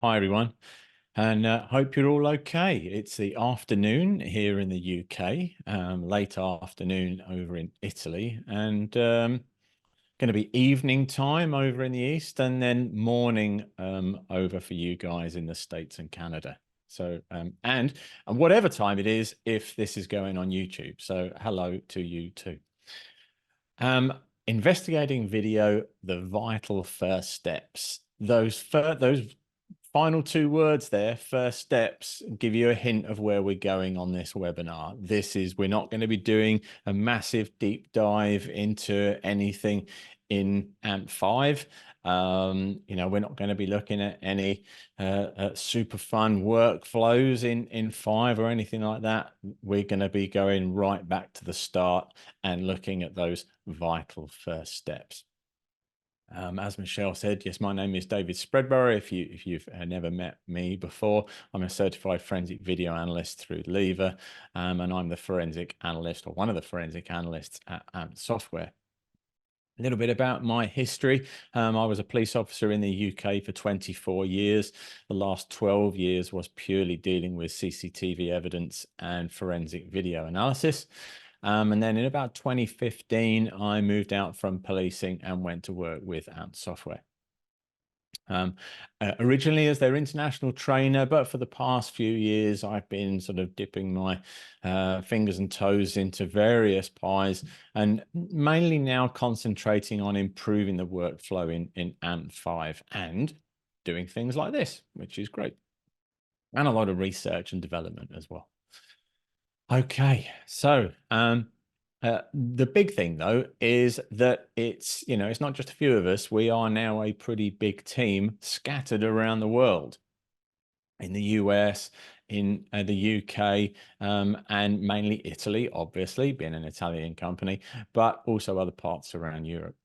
Hi, everyone, and hope you're all okay. It's the afternoon here in the UK, late afternoon over in Italy, and going to be evening time over in the East, and then morning over for you guys in the States and Canada. So, and whatever time it is, if this is going on YouTube. So hello to you too. Investigating video, the vital first steps. Those final two words there, first steps, give you a hint of where we're going on this webinar. We're not going to be doing a massive deep dive into anything in AMP5. We're not going to be looking at any super fun workflows in 5 or anything like that. We're going to be going right back to the start and looking at those vital first steps. As Michelle said, yes, my name is David Spreadborough. If you've never met me before, I'm a certified forensic video analyst through Lever, and I'm the forensic analyst, or one of the forensic analysts at AMP Software. A little bit about my history. I was a police officer in the UK for 24 years. The last 12 years was purely dealing with CCTV evidence and forensic video analysis. And then in about 2015, I moved out from policing and went to work with AMP Software. Originally as their international trainer, but for the past few years, I've been sort of dipping my fingers and toes into various pies, and mainly now concentrating on improving the workflow in AMP5 and doing things like this, which is great. And a lot of research and development as well. Okay, so the big thing though is that it's not just a few of us. We are now a pretty big team scattered around the world, in the US, in the UK, and mainly Italy, obviously being an Italian company, but also other parts around Europe.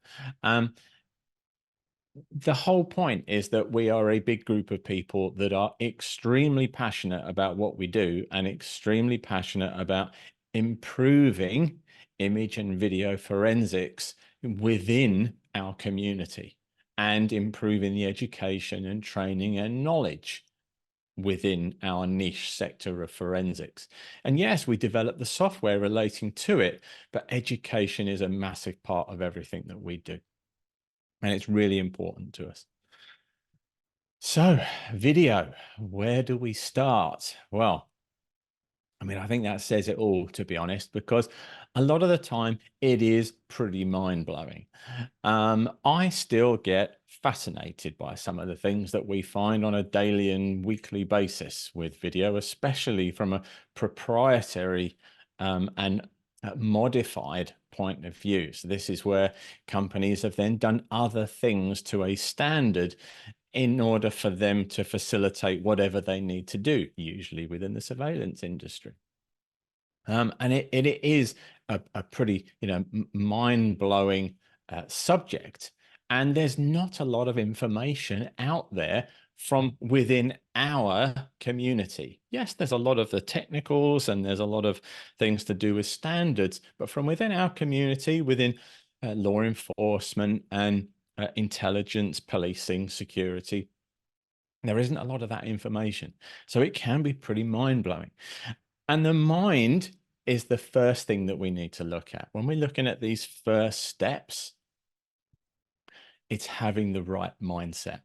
The whole point is that we are a big group of people that are extremely passionate about what we do and extremely passionate about improving image and video forensics within our community and improving the education and training and knowledge within our niche sector of forensics. And yes, we develop the software relating to it, but education is a massive part of everything that we do. And it's really important to us. So video, where do we start? Well, I mean, I think that says it all, to be honest, because a lot of the time it is pretty mind-blowing. I still get fascinated by some of the things that we find on a daily and weekly basis with video, especially from a proprietary and modified point of view. So this is where companies have then done other things to a standard in order for them to facilitate whatever they need to do, usually within the surveillance industry. And it is a pretty, mind-blowing subject. And there's not a lot of information out there from within our community. Yes, there's a lot of the technicals and there's a lot of things to do with standards, but from within our community, within law enforcement and intelligence, policing, security, there isn't a lot of that information. So it can be pretty mind-blowing. And the mind is the first thing that we need to look at. When we're looking at these first steps, it's having the right mindset.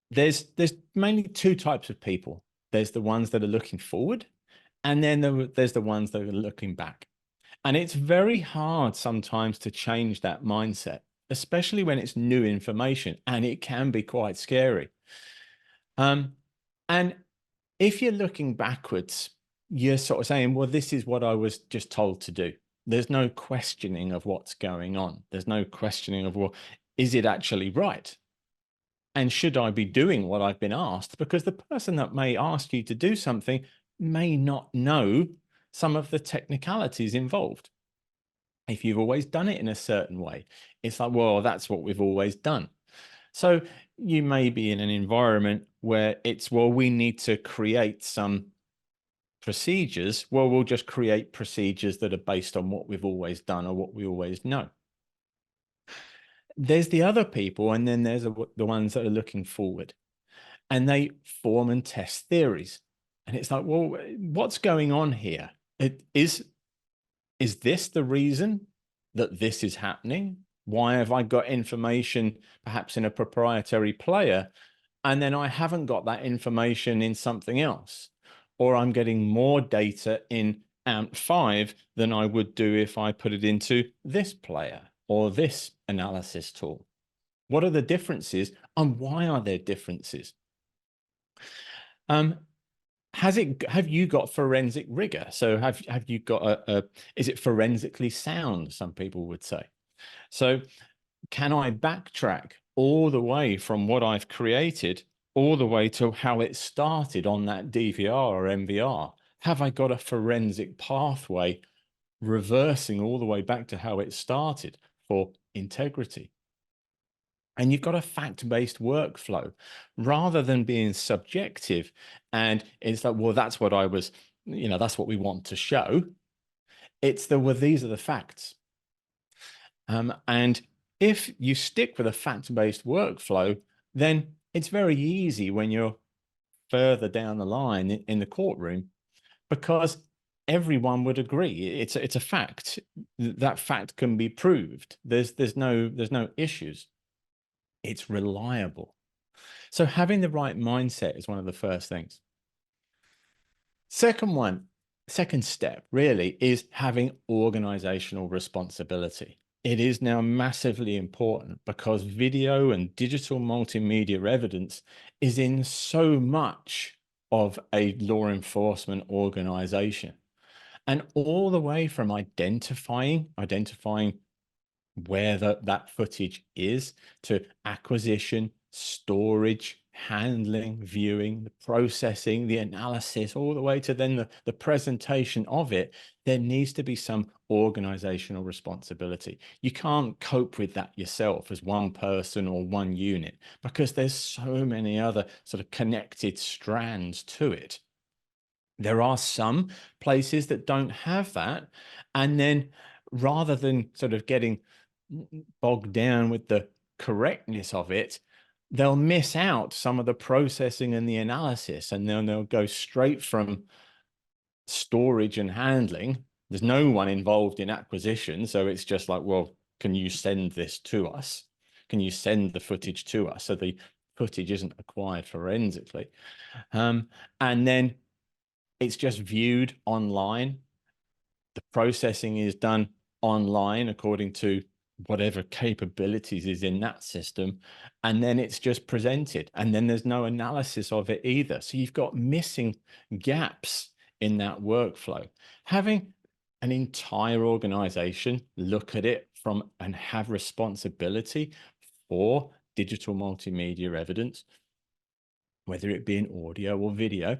There's mainly two types of people. There's the ones that are looking forward, and then there's the ones that are looking back. And it's very hard sometimes to change that mindset, especially when it's new information, and it can be quite scary. And if you're looking backwards, you're sort of saying, well, this is what I was just told to do. There's no questioning of what's going on. There's no questioning of, well, is it actually right? And should I be doing what I've been asked? Because the person that may ask you to do something may not know some of the technicalities involved. If you've always done it in a certain way, it's like, well, that's what we've always done. So you may be in an environment where it's, well, we need to create some procedures. Well, we'll just create procedures that are based on what we've always done or what we always know. there's the other people, and then there's the ones that are looking forward, and they form and test theories. And it's like, well, what's going on here? Is this the reason that this is happening? Why have I got information perhaps in a proprietary player, and then I haven't got that information in something else? Or I'm getting more data in AMP5 than I would do if I put it into this player or this analysis tool. What are the differences, and why are there differences? Have you got forensic rigor? So have you got is it forensically sound, some people would say? So can I backtrack all the way from what I've created all the way to how it started on that DVR or MVR? Have I got a forensic pathway reversing all the way back to how it started for integrity? And you've got a fact-based workflow rather than being subjective. And it's like, well, that's what I was, that's what we want to show. It's well, these are the facts. And if you stick with a fact-based workflow, then it's very easy when you're further down the line in the courtroom, because everyone would agree it's a fact. That fact can be proved. There's no issues. It's reliable. So having the right mindset is one of the first things. Second step really is having organizational responsibility. It is now massively important because video and digital multimedia evidence is in so much of a law enforcement organization. And all the way from identifying where that footage is, to acquisition, storage, handling, viewing, the processing, the analysis, all the way to then the presentation of it, there needs to be some organizational responsibility. You can't cope with that yourself as one person or one unit, because there's so many other sort of connected strands to it. There are some places that don't have that. And then rather than sort of getting bogged down with the correctness of it, they'll miss out some of the processing and the analysis, and then they'll go straight from storage and handling. There's no one involved in acquisition. So it's just like, well, can you send this to us? Can you send the footage to us? So the footage isn't acquired forensically. And then it's just viewed online. The processing is done online according to whatever capabilities is in that system. And then it's just presented. And then there's no analysis of it either. So you've got missing gaps in that workflow. Having an entire organization look at it from and have responsibility for digital multimedia evidence, whether it be in audio or video,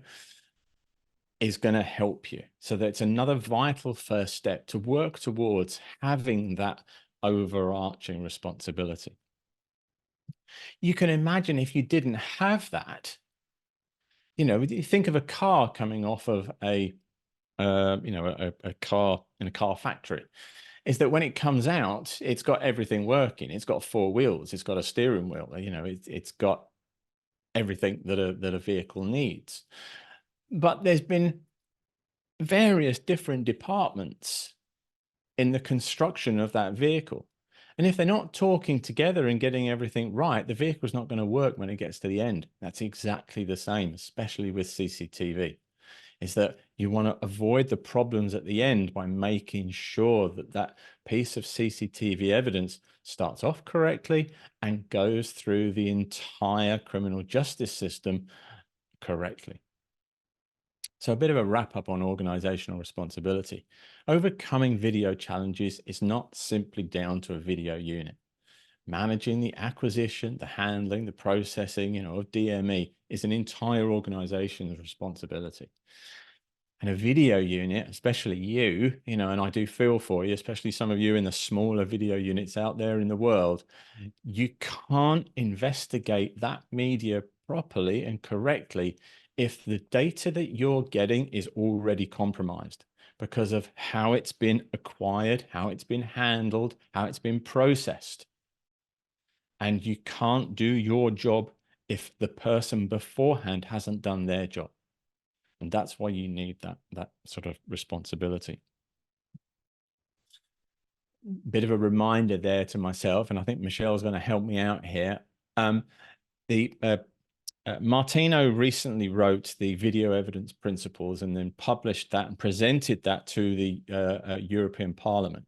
is going to help you. So that's another vital first step to work towards having that overarching responsibility. You can imagine if you didn't have that, you think of a car coming off of a car in a car factory, is that when it comes out, it's got everything working. It's got four wheels, it's got a steering wheel, it's got everything that a vehicle needs. But there's been various different departments in the construction of that vehicle. And if they're not talking together and getting everything right, the vehicle's not going to work when it gets to the end. That's exactly the same, especially with CCTV, is that you want to avoid the problems at the end by making sure that that piece of CCTV evidence starts off correctly and goes through the entire criminal justice system correctly. So a bit of a wrap up on organizational responsibility. Overcoming video challenges is not simply down to a video unit. Managing the acquisition, the handling, the processing, of DME is an entire organization's responsibility. And a video unit, especially you, and I do feel for you, especially some of you in the smaller video units out there in the world, you can't investigate that media properly and correctly if the data that you're getting is already compromised because of how it's been acquired, how it's been handled, how it's been processed. And you can't do your job if the person beforehand hasn't done their job. And that's why you need that sort of responsibility. Bit of a reminder there to myself, and I think Michelle's going to help me out here. Martino recently wrote the video evidence principles and then published that and presented that to the European Parliament.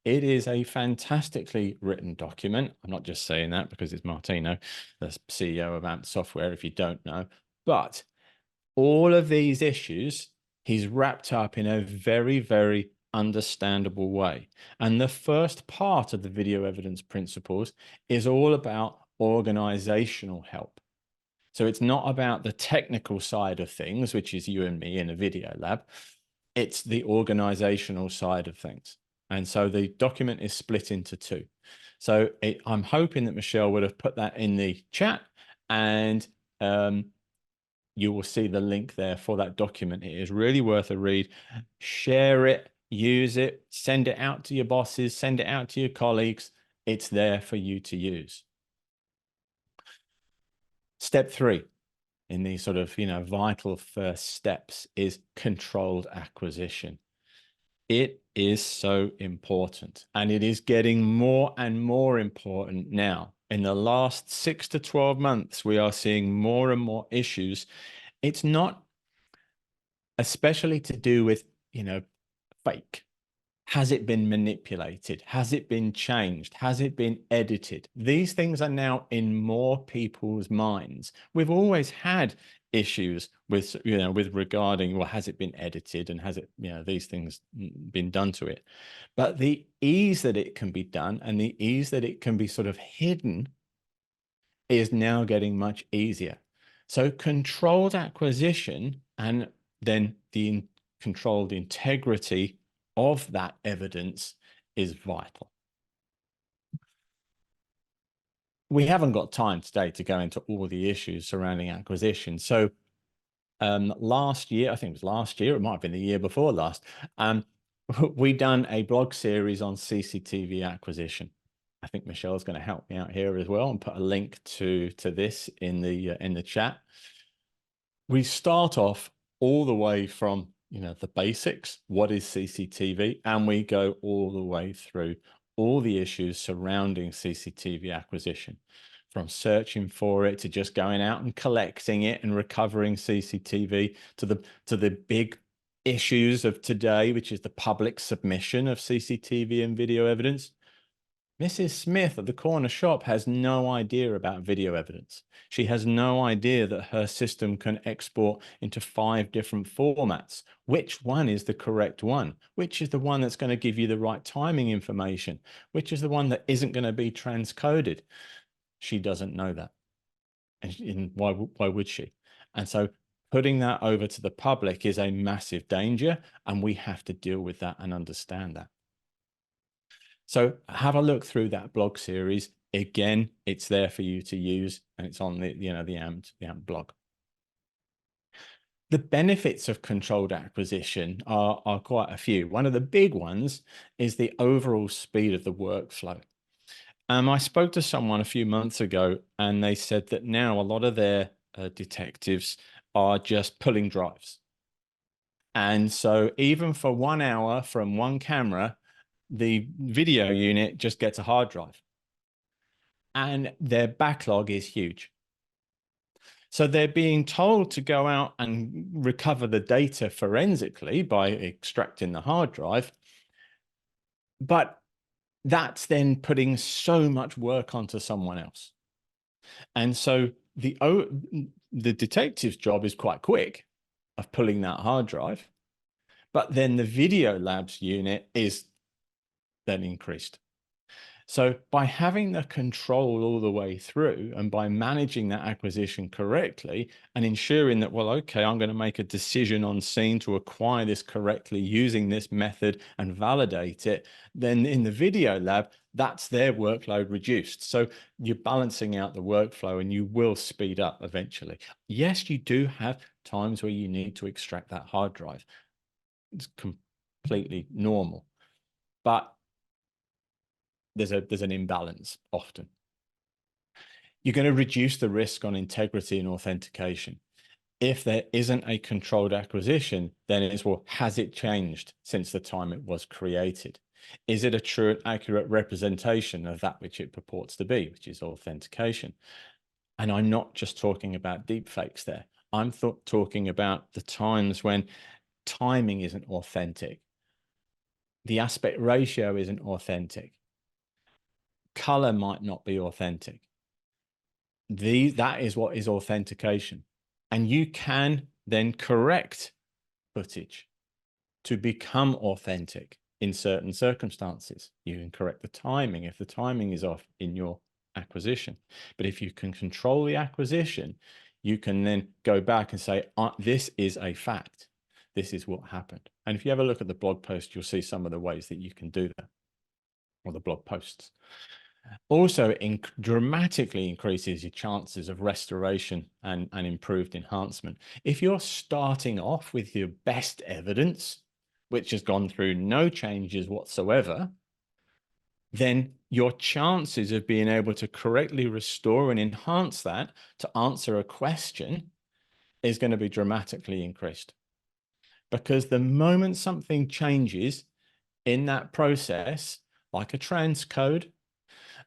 It is a fantastically written document. I'm not just saying that because it's Martino, the CEO of AMP Software, if you don't know. But all of these issues, he's wrapped up in a very, very understandable way. And the first part of the video evidence principles is all about organizational help. So it's not about the technical side of things, which is you and me in a video lab. It's the organizational side of things. And so the document is split into two. So I'm hoping that Michelle would have put that in the chat, and you will see the link there for that document. It is really worth a read. Share it, use it, send it out to your bosses, send it out to your colleagues. It's there for you to use. Step 3 in these sort of, vital first steps is controlled acquisition. It is so important, and it is getting more and more important now. In the last 6 to 12 months, we are seeing more and more issues. It's not especially to do with, fake. Has it been manipulated? Has it been changed? Has it been edited? These things are now in more people's minds. We've always had issues with, with regarding, well, has it been edited and has it, these things been done to it? But the ease that it can be done and the ease that it can be sort of hidden is now getting much easier. So controlled acquisition and then the controlled integrity of that evidence is vital. We haven't got time today to go into all the issues surrounding acquisition. So last year, I think it was last year, it might have been the year before last, we done a blog series on CCTV acquisition. I think Michelle's going to help me out here as well and put a link to this in the chat. We start off all the way from the basics, what is CCTV, and we go all the way through all the issues surrounding CCTV acquisition, from searching for it to just going out and collecting it and recovering CCTV to the big issues of today, which is the public submission of CCTV and video evidence. Mrs. Smith at the corner shop has no idea about video evidence. She has no idea that her system can export into 5 different formats. Which one is the correct one? Which is the one that's going to give you the right timing information? Which is the one that isn't going to be transcoded? She doesn't know that. And why would she? And so putting that over to the public is a massive danger, and we have to deal with that and understand that. So have a look through that blog series. Again, it's there for you to use, and it's on the AMP blog. The benefits of controlled acquisition are quite a few. One of the big ones is the overall speed of the workflow. I spoke to someone a few months ago, and they said that now a lot of their detectives are just pulling drives. And so even for 1 hour from one camera, the video unit just gets a hard drive, and their backlog is huge. So they're being told to go out and recover the data forensically by extracting the hard drive. But that's then putting so much work onto someone else. And so the detective's job is quite quick of pulling that hard drive, but then the video labs unit is then increased. So by having the control all the way through and by managing that acquisition correctly and ensuring that, well, okay, I'm going to make a decision on scene to acquire this correctly using this method and validate it, then in the video lab, that's their workload reduced. So you're balancing out the workflow and you will speed up eventually. Yes, you do have times where you need to extract that hard drive. It's completely normal, but there's an imbalance often. You're going to reduce the risk on integrity and authentication. If there isn't a controlled acquisition, then it's, well, has it changed since the time it was created? Is it a true and accurate representation of that which it purports to be, which is authentication? And I'm not just talking about deepfakes there. I'm talking about the times when timing isn't authentic. The aspect ratio isn't authentic. Color might not be authentic. That is what is authentication. And you can then correct footage to become authentic in certain circumstances. You can correct the timing if the timing is off in your acquisition. But if you can control the acquisition, you can then go back and say, this is a fact. This is what happened. And if you have a look at the blog post, you'll see some of the ways that you can do that, or the blog posts. Also, dramatically increases your chances of restoration and improved enhancement. If you're starting off with your best evidence, which has gone through no changes whatsoever, then your chances of being able to correctly restore and enhance that to answer a question is going to be dramatically increased. Because the moment something changes in that process, like a transcode,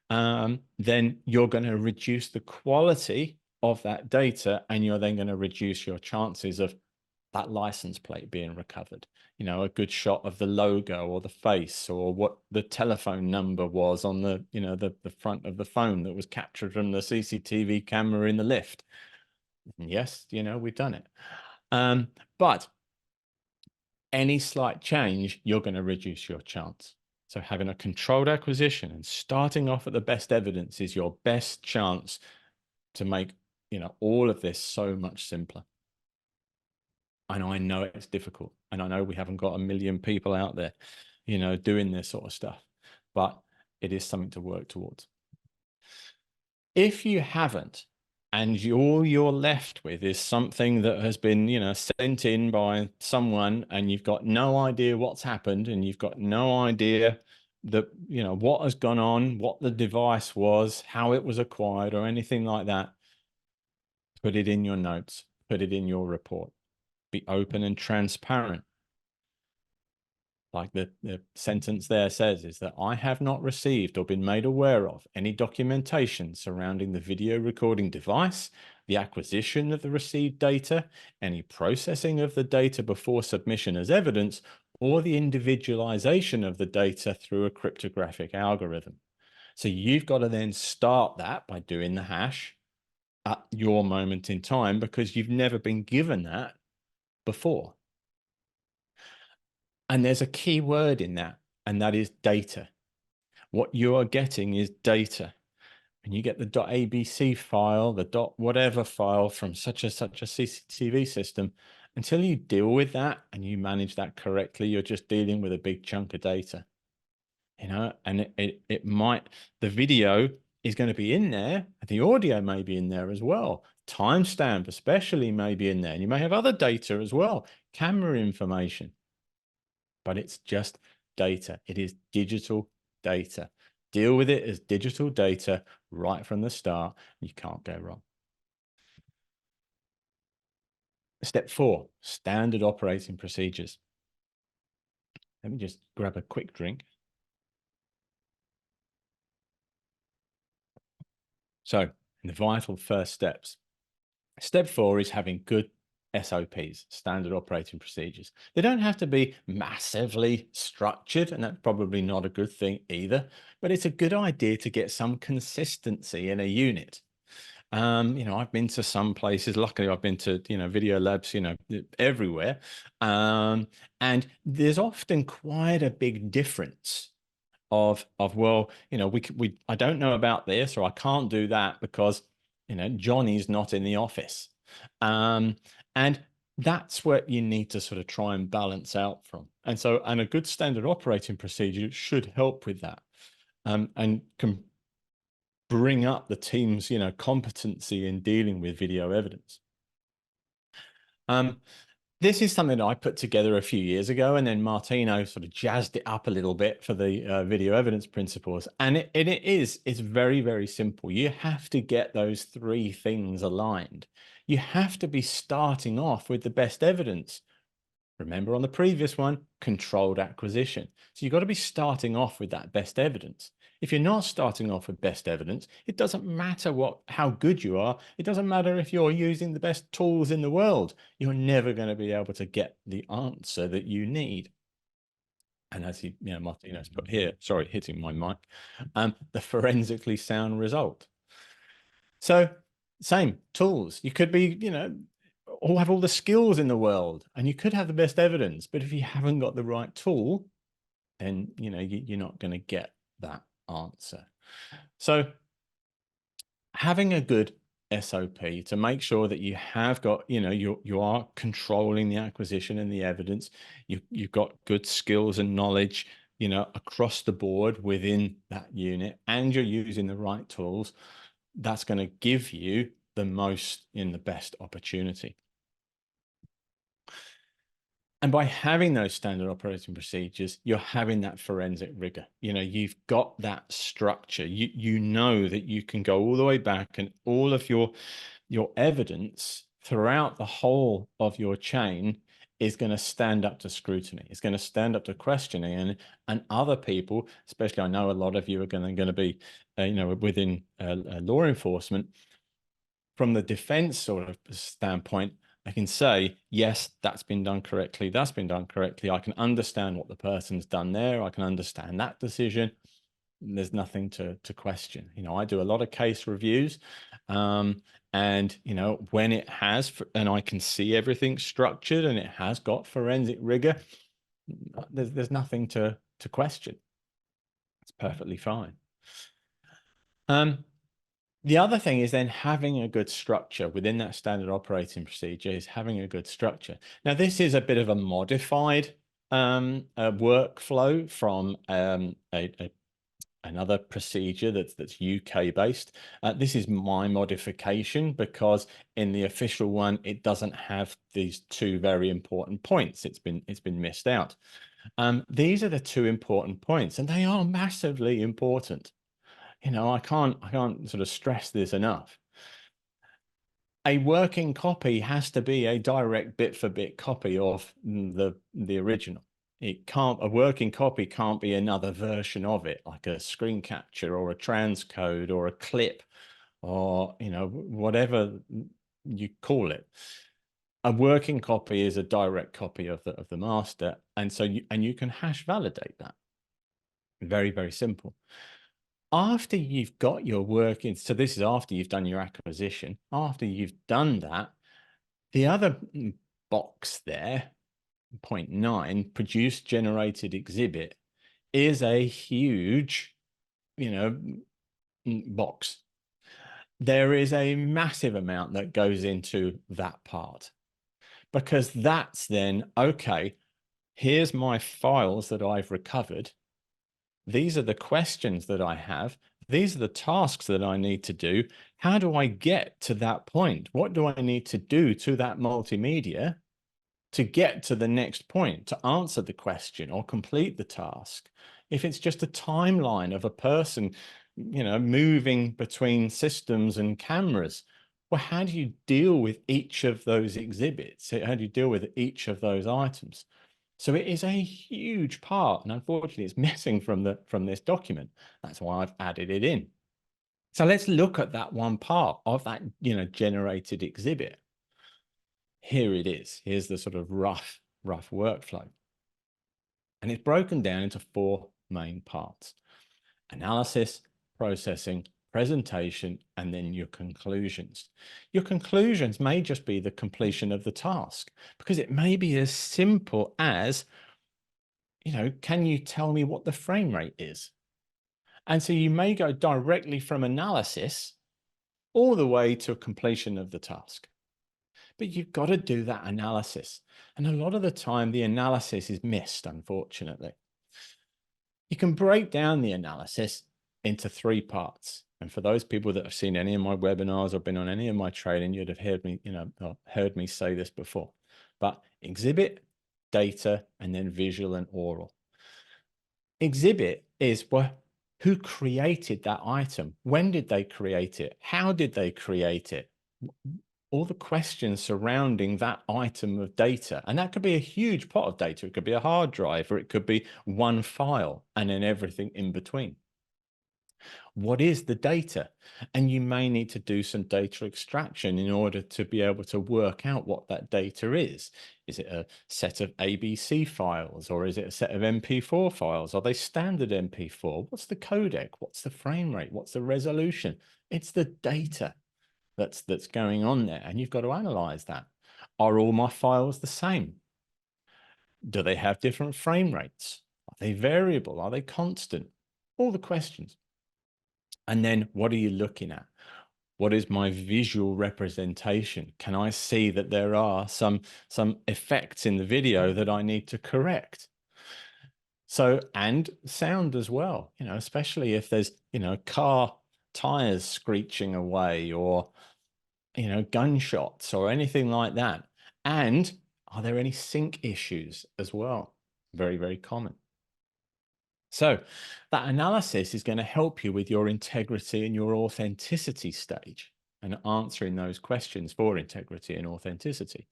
then you're going to reduce the quality of that data, and you're then going to reduce your chances of that license plate being recovered. You know, a good shot of the logo or the face or what the telephone number was on the, you know, the front of the phone that was captured from the CCTV camera in the lift. And yes, you know, we've done it. But any slight change, you're going to reduce your chance. So having a controlled acquisition and starting off at the best evidence is your best chance to make, you know, all of this so much simpler. And I know it's difficult. And I know we haven't got a million people out there, you know, doing this sort of stuff, but it is something to work towards. If you haven't, and all you're left with is something that has been, you know, sent in by someone, and you've got no idea what's happened, and you've got no idea that, you know, what has gone on, what the device was, how it was acquired, or anything like that, put it in your notes, put it in your report. Be open and transparent. Like the sentence there says, is that I have not received or been made aware of any documentation surrounding the video recording device, the acquisition of the received data, any processing of the data before submission as evidence, or the individualization of the data through a cryptographic algorithm. So you've got to then start that by doing the hash at your moment in time, because you've never been given that before. And there's a key word in that, and that is data. What you are getting is data. When you get the .abc file, the .whatever file from such a CCTV system, until you deal with that and you manage that correctly, you're just dealing with a big chunk of data. You know, and it might, the video is going to be in there, the audio may be in there as well. Timestamp especially may be in there. And you may have other data as well, camera information. But it's just data. It is digital data. Deal with it as digital data right from the start. You can't go wrong. Step 4, standard operating procedures. Let me just grab a quick drink. So, the vital first steps. Step 4 is having good SOPs, standard operating procedures. They don't have to be massively structured, and that's probably not a good thing either, but it's a good idea to get some consistency in a unit. You know, I've been to some places, luckily I've been to, you know, video labs, you know, everywhere. And there's often quite a big difference of, well, you know, I don't know about this, or I can't do that because, you know, Johnny's not in the office. And that's what you need to sort of try and balance out from. And so, and a good standard operating procedure should help with that, and can bring up the team's, you know, competency in dealing with video evidence. This is something that I put together a few years ago, and then Martino sort of jazzed it up a little bit for the video evidence principles. And it's very, very simple. You have to get those three things aligned. You have to be starting off with the best evidence. Remember on the previous one, controlled acquisition. So you've got to be starting off with that best evidence. If you're not starting off with best evidence, it doesn't matter how good you are. It doesn't matter if you're using the best tools in the world. You're never going to be able to get the answer that you need. And as Martino's put here, sorry, hitting my mic, the forensically sound result. So same tools. You could be, all have all the skills in the world, and you could have the best evidence, but if you haven't got the right tool, then you're not going to get that answer. So having a good SOP to make sure that you have got, you are controlling the acquisition and the evidence, you've got good skills and knowledge, across the board within that unit, and you're using the right tools, that's going to give you the most in the best opportunity. And by having those standard operating procedures, you're having that forensic rigor. You've got that structure. You know that you can go all the way back, and all of your evidence throughout the whole of your chain is going to stand up to scrutiny. It's going to stand up to questioning, and other people, especially I know a lot of you are going to be, within law enforcement. From the defense sort of standpoint, I can say, yes, that's been done correctly. That's been done correctly. I can understand what the person's done there. I can understand that decision. There's nothing to question. I do a lot of case reviews, and when it has, and I can see everything structured and it has got forensic rigor, there's nothing to question. It's perfectly fine. The other thing is then having a good structure within that standard operating procedure is having a good structure. Now, this is a bit of a modified workflow from another procedure that's UK based. This is my modification because in the official one, it doesn't have these two very important points. It's been missed out. These are the two important points, and they are massively important. I can't sort of stress this enough. A working copy has to be a direct bit for bit copy of the original. A working copy can't be another version of it, like a screen capture or a transcode or a clip or, whatever you call it. A working copy is a direct copy of the master. And so you can hash validate that. Very, very simple. After you've got your work in, so this is after you've done your acquisition, after you've done that, the other box there, 0.9, produce generated exhibit, is a huge, box. There is a massive amount that goes into that part, because that's then, okay, here's my files that I've recovered. These are the questions that I have. These are the tasks that I need to do. How do I get to that point? What do I need to do to that multimedia to get to the next point, to answer the question or complete the task? If it's just a timeline of a person, moving between systems and cameras, well, how do you deal with each of those exhibits? How do you deal with each of those items? So it is a huge part, and unfortunately it's missing from this document. That's why I've added it in. So let's look at that one part of that, generated exhibit. Here it is. Here's the sort of rough workflow. And it's broken down into 4 main parts: analysis, processing, presentation, and then your conclusions. Your conclusions may just be the completion of the task, because it may be as simple as, can you tell me what the frame rate is? And so you may go directly from analysis all the way to completion of the task. But you've got to do that analysis. And a lot of the time, the analysis is missed, unfortunately. You can break down the analysis into 3 parts. And for those people that have seen any of my webinars or been on any of my training, you'd have heard me, heard me say this before. but exhibit, data, and then visual and oral. Exhibit is, well, who created that item? When did they create it? How did they create it? All the questions surrounding that item of data. And that could be a huge pot of data. It could be a hard drive, or it could be one file and then everything in between. What is the data? And you may need to do some data extraction in order to be able to work out what that data is. Is it a set of ABC files, or is it a set of MP4 files? Are they standard MP4? What's the codec? What's the frame rate? What's the resolution? It's the data that's going on there, and you've got to analyze that. Are all my files the same? Do they have different frame rates? Are they variable? Are they constant? All the questions. And then what are you looking at? What is my visual representation? Can I see that there are some effects in the video that I need to correct? So, and sound as well, you know, especially if there's, you know, car tires screeching away, or, you know, gunshots or anything like that. And are there any sync issues as well? Very, very common. So that analysis is going to help you with your integrity and your authenticity stage, and answering those questions for integrity and authenticity.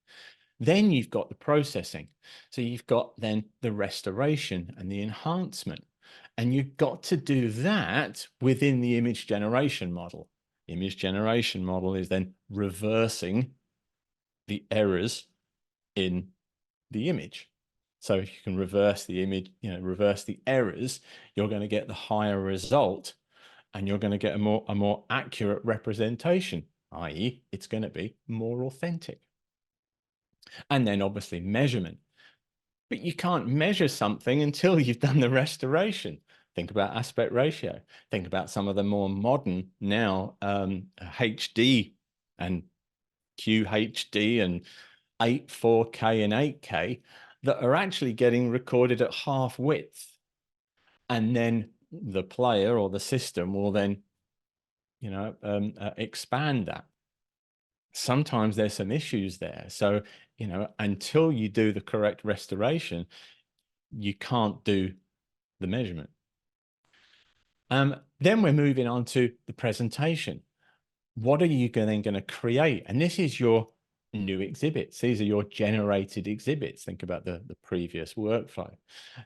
Then you've got the processing. So you've got then the restoration and the enhancement. And you've got to do that within the image generation model. The image generation model is then reversing the errors in the image. So if you can reverse the image, you know, reverse the errors, you're going to get the higher result, and you're going to get a more accurate representation, i.e., it's going to be more authentic. And then obviously measurement. But you can't measure something until you've done the restoration. Think about aspect ratio. Think about some of the more modern now HD and QHD and 4K and 8K that are actually getting recorded at half width. And then the player or the system will then, you know, expand that. Sometimes there's some issues there. So, you know, until you do the correct restoration, you can't do the measurement. Then we're moving on to the presentation. What are you then going to create? And this is your new exhibits. These are your generated exhibits. Think about the previous workflow.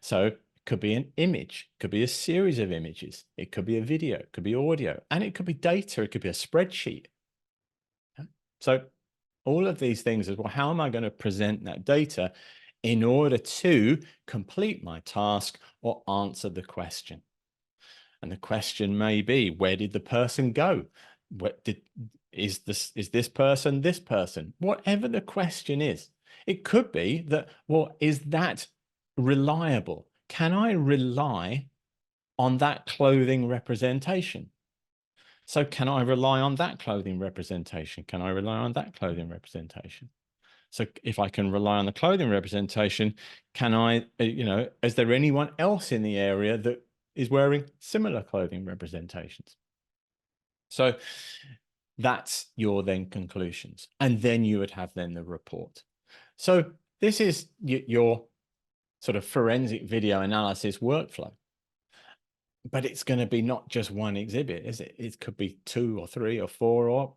So it could be an image, could be a series of images, it could be a video, it could be audio, and it could be data, it could be a spreadsheet. So all of these things is, well, how am I going to present that data in order to complete my task or answer the question? And the question may be, where did the person go? Is this person this person? Whatever the question is, it could be that, well, is that reliable? Can I rely on that clothing representation? So can I rely on that clothing representation? Can I rely on that clothing representation? So if I can rely on the clothing representation, can I, you know, is there anyone else in the area that is wearing similar clothing representations? So that's your then conclusions. And then you would have then the report. So this is your sort of forensic video analysis workflow. But it's going to be not just one exhibit, is it? It could be 2 or 3 or 4 or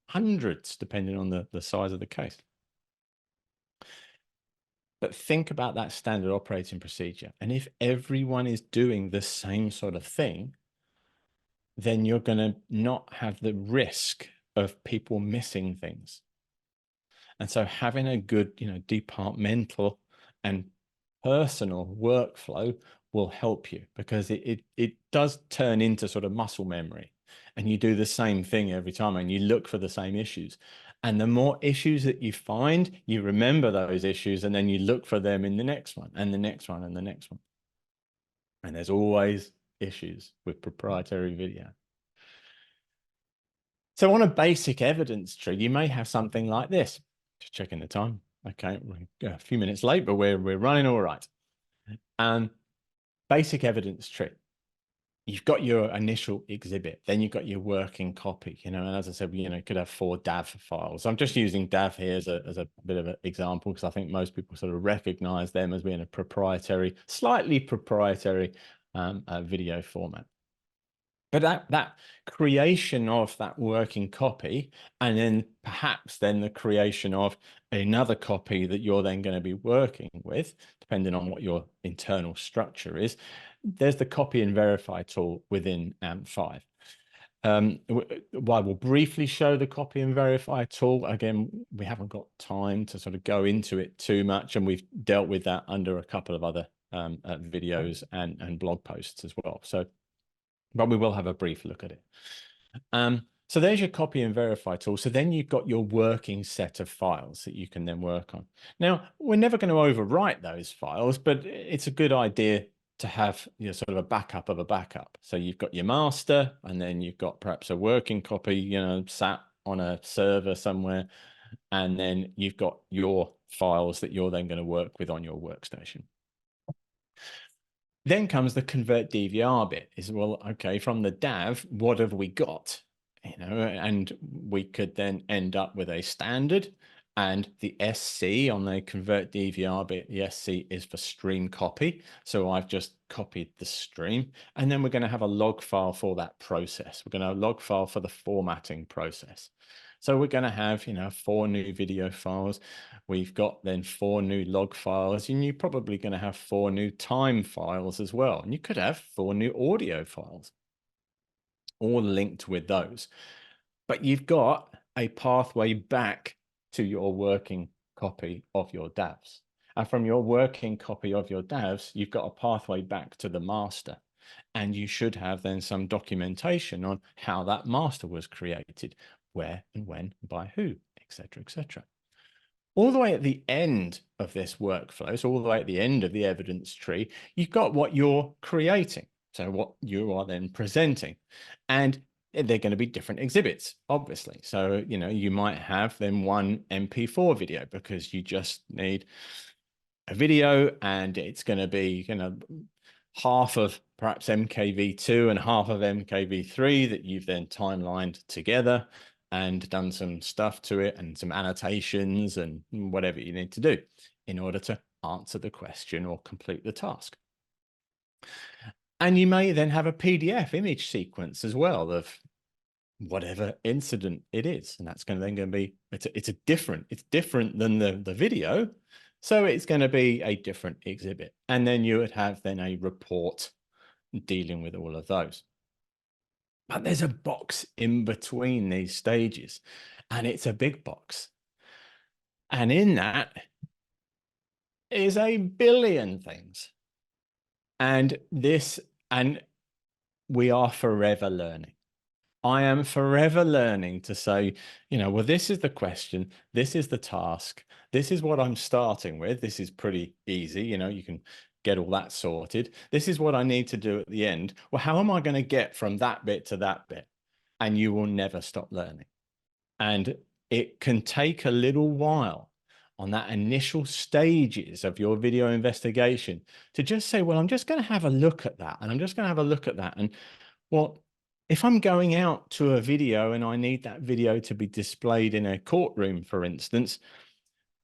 hundreds, depending on the size of the case. But think about that standard operating procedure. And if everyone is doing the same sort of thing, then you're going to not have the risk of people missing things. And so having a good, you know, departmental and personal workflow will help you, because it does turn into sort of muscle memory, and you do the same thing every time and you look for the same issues. And the more issues that you find, you remember those issues, and then you look for them in the next one and the next one and the next one. And there's always issues with proprietary video. So on a basic evidence tree, you may have something like this. Just checking the time. Okay, we're a few minutes late, but we're running all right. Basic evidence tree. you've got your initial exhibit, then you've got your working copy, and as I said, you could have 4 DAV files. I'm just using DAV here as a bit of an example, because I think most people sort of recognize them as being a proprietary, slightly proprietary video format. But that creation of that working copy, and then perhaps then the creation of another copy that you're then going to be working with, depending on what your internal structure is, there's the copy and verify tool within AMP5. While we'll briefly show the copy and verify tool, again, we haven't got time to sort of go into it too much, and we've dealt with that under a couple of other videos and blog posts as well. But we will have a brief look at it. So there's your copy and verify tool. So then you've got your working set of files that you can then work on. Now, we're never going to overwrite those files, but it's a good idea to have sort of a backup of a backup. So you've got your master, and then you've got perhaps a working copy, sat on a server somewhere, and then you've got your files that you're then going to work with on your workstation. Then comes the convert DVR bit. Is, well, okay, from the DAV, what have we got? And we could then end up with a standard, and the SC on the convert DVR bit, the SC is for stream copy. So I've just copied the stream, and then we're going to have a log file for that process. We're going to have a log file for the formatting process. So we're going to have, 4 new video files. We've got then 4 new log files, and you're probably going to have 4 new time files as well. And you could have 4 new audio files, all linked with those. But you've got a pathway back to your working copy of your DAVs. And from your working copy of your DAVs, you've got a pathway back to the master. And you should have then some documentation on how that master was created, where and when, by who, etc., etc. All the way at the end of this workflow, so all the way at the end of the evidence tree, you've got what you're creating. So what you are then presenting. And they're going to be different exhibits, obviously. So, you might have then one MP4 video because you just need a video, and it's going to be, half of perhaps MKV2 and half of MKV3 that you've then timelined together and done some stuff to it and some annotations and whatever you need to do in order to answer the question or complete the task. And you may then have a PDF image sequence as well of whatever incident it is. And that's going to be, it's different than the video. So it's going to be a different exhibit. And then you would have then a report dealing with all of those. But there's a box in between these stages, and it's a big box. And in that is a billion things. And we are forever learning. I am forever learning to say, well, this is the question, this is the task, this is what I'm starting with. This is pretty easy. You can get all that sorted. This is what I need to do at the end. Well, how am I going to get from that bit to that bit? And you will never stop learning. And it can take a little while on that initial stages of your video investigation to just say, well, I'm just going to have a look at that. And I'm just going to have a look at that. And well, if I'm going out to a video and I need that video to be displayed in a courtroom, for instance,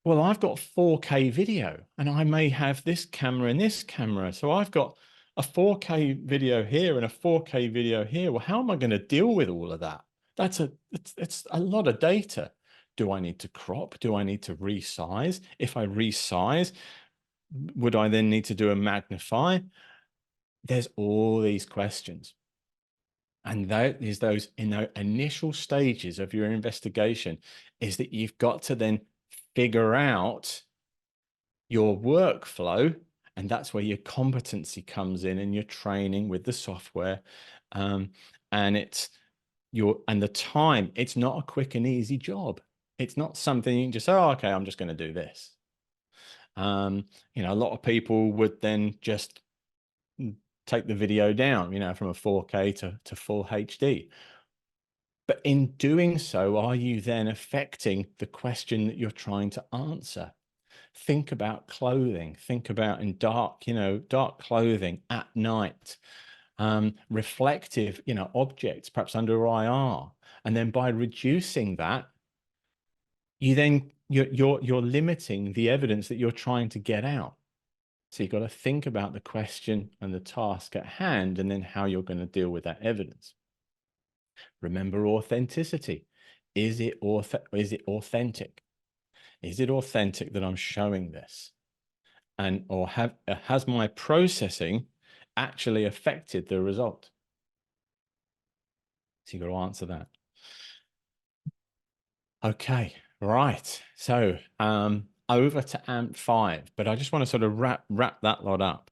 well, I've got 4K video and I may have this camera and this camera. So I've got a 4K video here and a 4K video here. Well, how am I going to deal with all of that? It's a lot of data. Do I need to crop? Do I need to resize? If I resize, would I then need to do a magnify? There's all these questions. And that is those in the initial stages of your investigation, is that you've got to then figure out your workflow. And that's where your competency comes in and your training with the software. And the time, it's not a quick and easy job. It's not something you can just say, oh, okay, I'm just going to do this. A lot of people would then just take the video down, from a 4K to full HD. But in doing so, are you then affecting the question that you're trying to answer? Think about clothing. Think about in dark clothing at night. reflective, objects, perhaps under IR. And then by reducing that, you're limiting the evidence that you're trying to get out. So you've got to think about the question and the task at hand, and then how you're going to deal with that evidence. Remember authenticity. Is it authentic? Is it authentic that I'm showing this? And or has my processing actually affected the result? So you've got to answer that. Okay, right. So over to AMP5, but I just want to sort of wrap that lot up.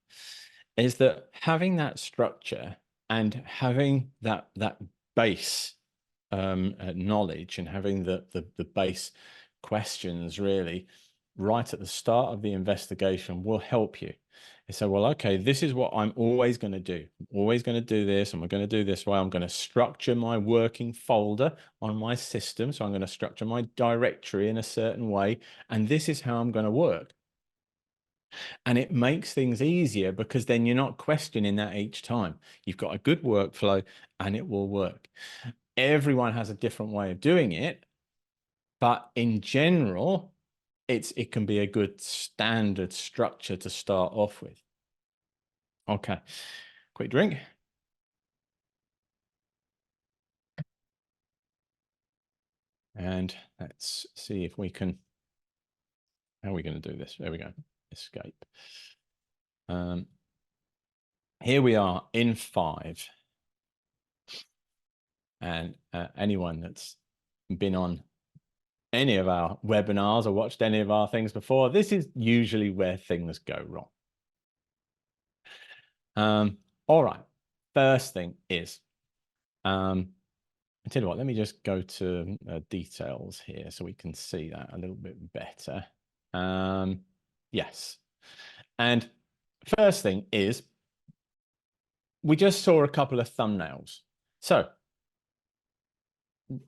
Is that having that structure and having that base knowledge, and having the base questions really right at the start of the investigation will help you. And so, well, okay, this is what I'm always going to do. I'm always going to do this, and we're going to do this way. I'm going to structure my working folder on my system. So I'm going to structure my directory in a certain way, and this is how I'm going to work. And it makes things easier, because then you're not questioning that each time. You've got a good workflow and it will work. Everyone has a different way of doing it, but in general, it can be a good standard structure to start off with. Okay, quick drink. And let's see if we can, how are we going to do this? There we go, escape. Here we are in 5. And anyone that's been on any of our webinars or watched any of our things before, this is usually where things go wrong. All right, first thing is, I tell you what, let me just go to details here so we can see that a little bit better. Yes, and first thing is, we just saw a couple of thumbnails. So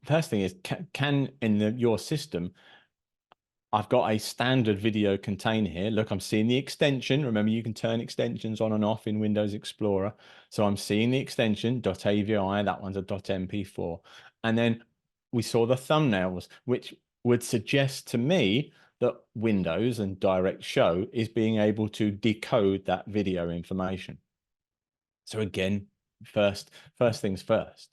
first thing is, can in your system, I've got a standard video container here. Look, I'm seeing the extension. Remember, you can turn extensions on and off in Windows Explorer. So I'm seeing the extension .avi, that one's a .mp4. And then we saw the thumbnails, which would suggest to me that Windows and Direct Show is being able to decode that video information. So again, first things first.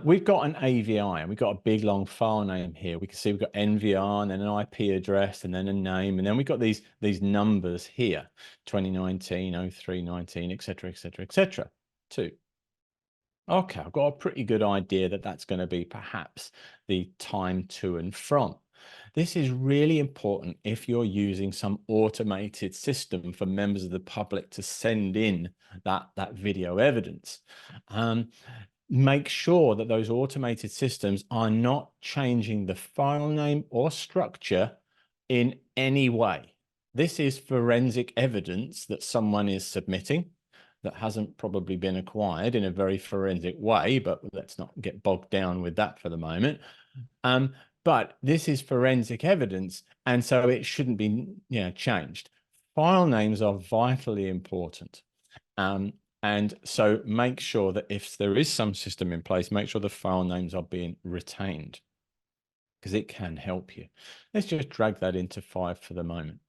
We've got an AVI, and we've got a big long file name here. We can see we've got NVR, and then an IP address, and then a name, and then we've got these numbers here: 2019, 0319, etc., etc., etc. too. Okay, I've got a pretty good idea that that's going to be perhaps the time to and from. This is really important if you're using some automated system for members of the public to send in that video evidence. Make sure that those automated systems are not changing the file name or structure in any way. This is forensic evidence that someone is submitting that hasn't probably been acquired in a very forensic way, but let's not get bogged down with that for the moment. But this is forensic evidence, and so it shouldn't be changed. File names are vitally important. And so make sure that if there is some system in place, make sure the file names are being retained, because it can help you. Let's just drag that into 5 for the moment.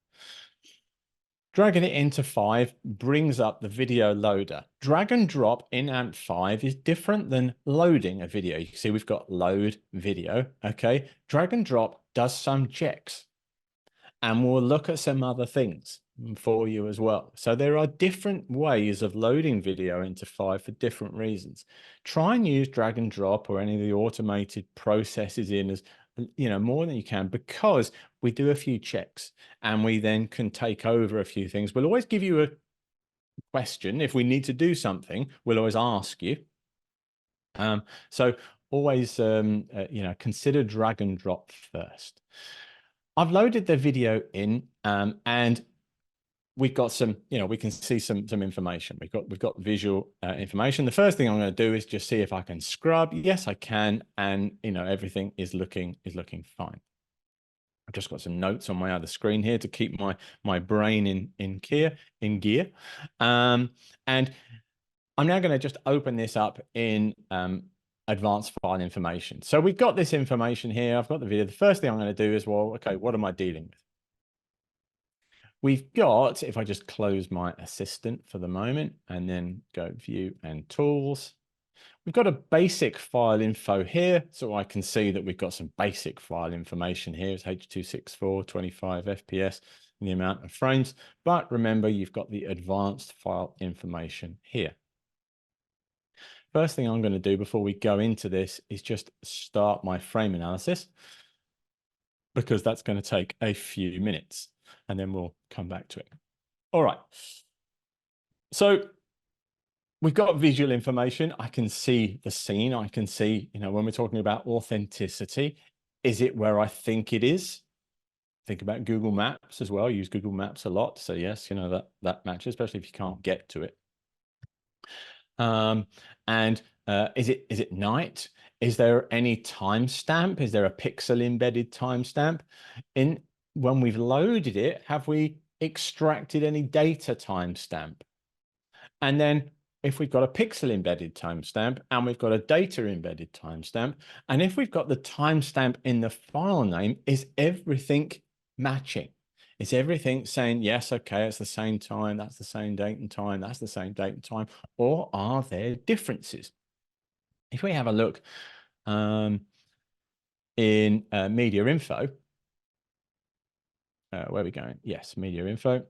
Dragging it into 5 brings up the video loader. Drag and drop in AMP5 is different than loading a video. You can see we've got load video, okay? Drag and drop does some checks, and we'll look at some other things for you as well. So there are different ways of loading video into 5 for different reasons. Try and use drag and drop or any of the automated processes in as more than you can, because we do a few checks and we then can take over a few things. We'll always give you a question. If we need to do something, we'll always ask you. So always consider drag and drop first. I've loaded the video in, and we've got some, we can see some information. We've got visual information. The first thing I'm going to do is just see if I can scrub. Yes, I can, and everything is looking fine. I've just got some notes on my other screen here to keep my brain in gear. And I'm now going to just open this up in advanced file information. So we've got this information here. I've got the video. The first thing I'm going to do is, well, okay, what am I dealing with? We've got, if I just close my assistant for the moment and then go view and tools, we've got a basic file info here. So I can see that we've got some basic file information here. It's H.264, 25 FPS, and the amount of frames. But remember, you've got the advanced file information here. First thing I'm going to do before we go into this is just start my frame analysis, because that's going to take a few minutes and then we'll come back to it. All right. So we've got visual information. I can see the scene. I can see, when we're talking about authenticity, is it where I think it is? Think about Google Maps as well. I use Google Maps a lot. So yes, that matches, especially if you can't get to it. Is it night? Is there any timestamp? Is there a pixel embedded timestamp? When we've loaded it, have we extracted any data timestamp? And then if we've got a pixel embedded timestamp and we've got a data embedded timestamp, and if we've got the timestamp in the file name, is everything matching? Is everything saying, yes, okay, it's the same time, that's the same date and time, that's the same date and time, or are there differences? If we have a look in media info, where are we going? Yes, media info.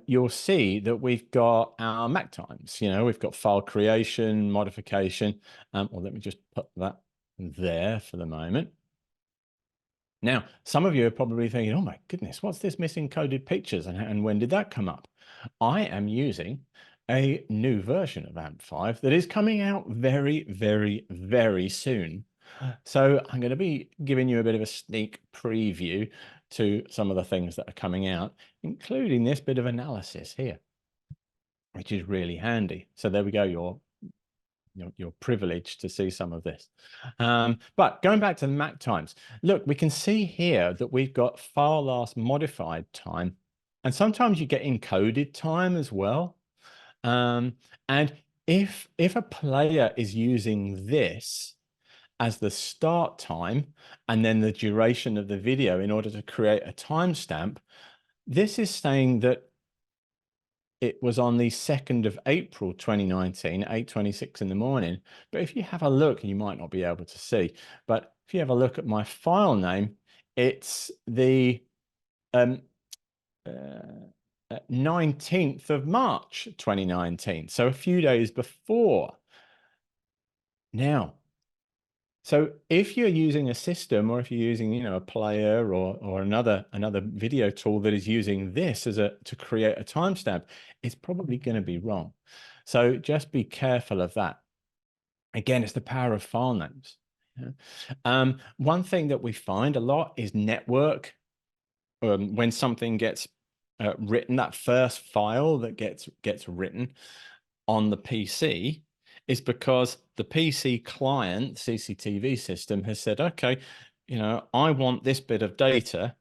You'll see that we've got our MAC times. We've got file creation, modification. Well, let me just put that there for the moment. Now, some of you are probably thinking, oh my goodness, what's this misencoded pictures and when did that come up? I am using a new version of AMP5 that is coming out very, very, very soon. So I'm going to be giving you a bit of a sneak preview to some of the things that are coming out, including this bit of analysis here, which is really handy. So there we go. You're privileged to see some of this. But going back to the MAC times, look, we can see here that we've got file last modified time, and sometimes you get encoded time as well. And if a player is using this as the start time and then the duration of the video in order to create a timestamp, this is saying that it was on the 2nd of April 2019, 8:26 in the morning. But if you have a look, and you might not be able to see, but if you have a look at my file name, it's the 19th of March 2019. So a few days before. Now, so if you're using a system, or if you're using, a player or another video tool that is using this to create a timestamp, it's probably going to be wrong. So just be careful of that. Again, it's the power of file names. One thing that we find a lot is network. When something gets written, that first file that gets written on the PC, is because the PC client CCTV system has said, okay, I want this bit of data,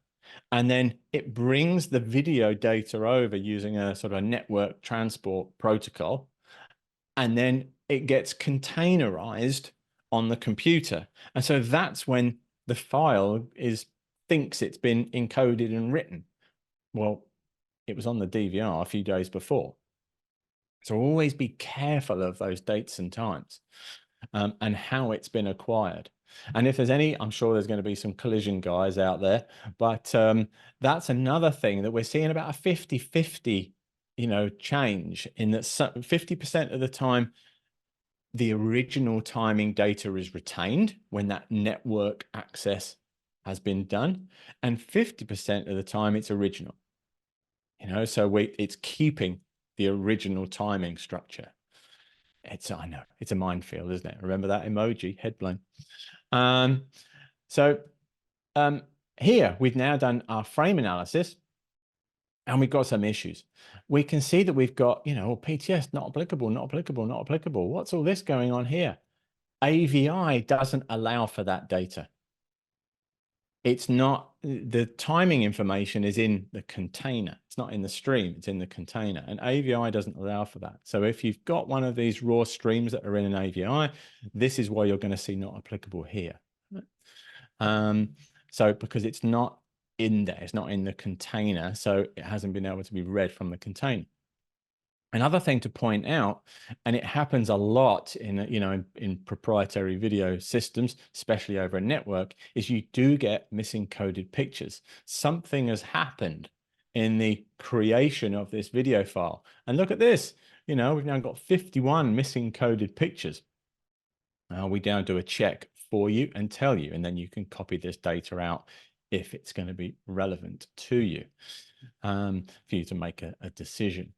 and then it brings the video data over using a sort of a network transport protocol, and then it gets containerized on the computer. And so that's when the file thinks it's been encoded and written. Well, it was on the DVR a few days before. So always be careful of those dates and times and how it's been acquired. And if there's any, I'm sure there's going to be some collision guys out there, but that's another thing that we're seeing about a 50-50, change, in that 50% of the time, the original timing data is retained when that network access has been done, and 50% of the time it's original. So it's keeping the original timing structure. I know it's a minefield, isn't it? Remember that emoji, head blown. Here we've now done our frame analysis, and we've got some issues. We can see that we've got, PTS not applicable, not applicable, not applicable. What's all this going on here? AVI doesn't allow for that data. it's not, the timing information is in the container. It's not in the stream, it's in the container. And AVI doesn't allow for that. So if you've got one of these raw streams that are in an AVI, this is why you're going to see not applicable here. So because it's not in there, it's not in the container, so it hasn't been able to be read from the container. Another thing to point out, and it happens a lot in, in proprietary video systems, especially over a network, is you do get misencoded pictures. Something has happened in the creation of this video file. And look at this, we've now got 51 misencoded pictures. Now we now do a check for you and tell you, and then you can copy this data out if it's going to be relevant to you, for you to make a decision.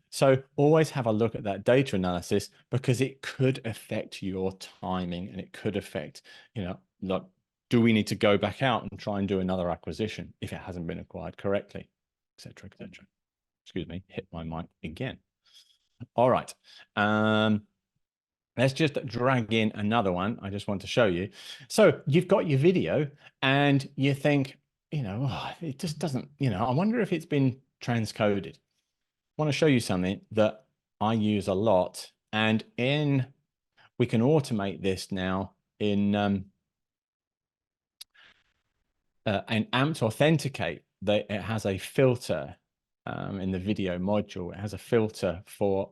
So always have a look at that data analysis, because it could affect your timing, and it could affect, like, do we need to go back out and try and do another acquisition if it hasn't been acquired correctly, etc., etc. Excuse me, hit my mic again. All right. Let's just drag in another one. I just want to show you. So you've got your video and you think, it just doesn't, I wonder if it's been transcoded. I want to show you something that I use a lot, and we can automate this now in AMP to authenticate. That it has a filter in the video module. It has a filter for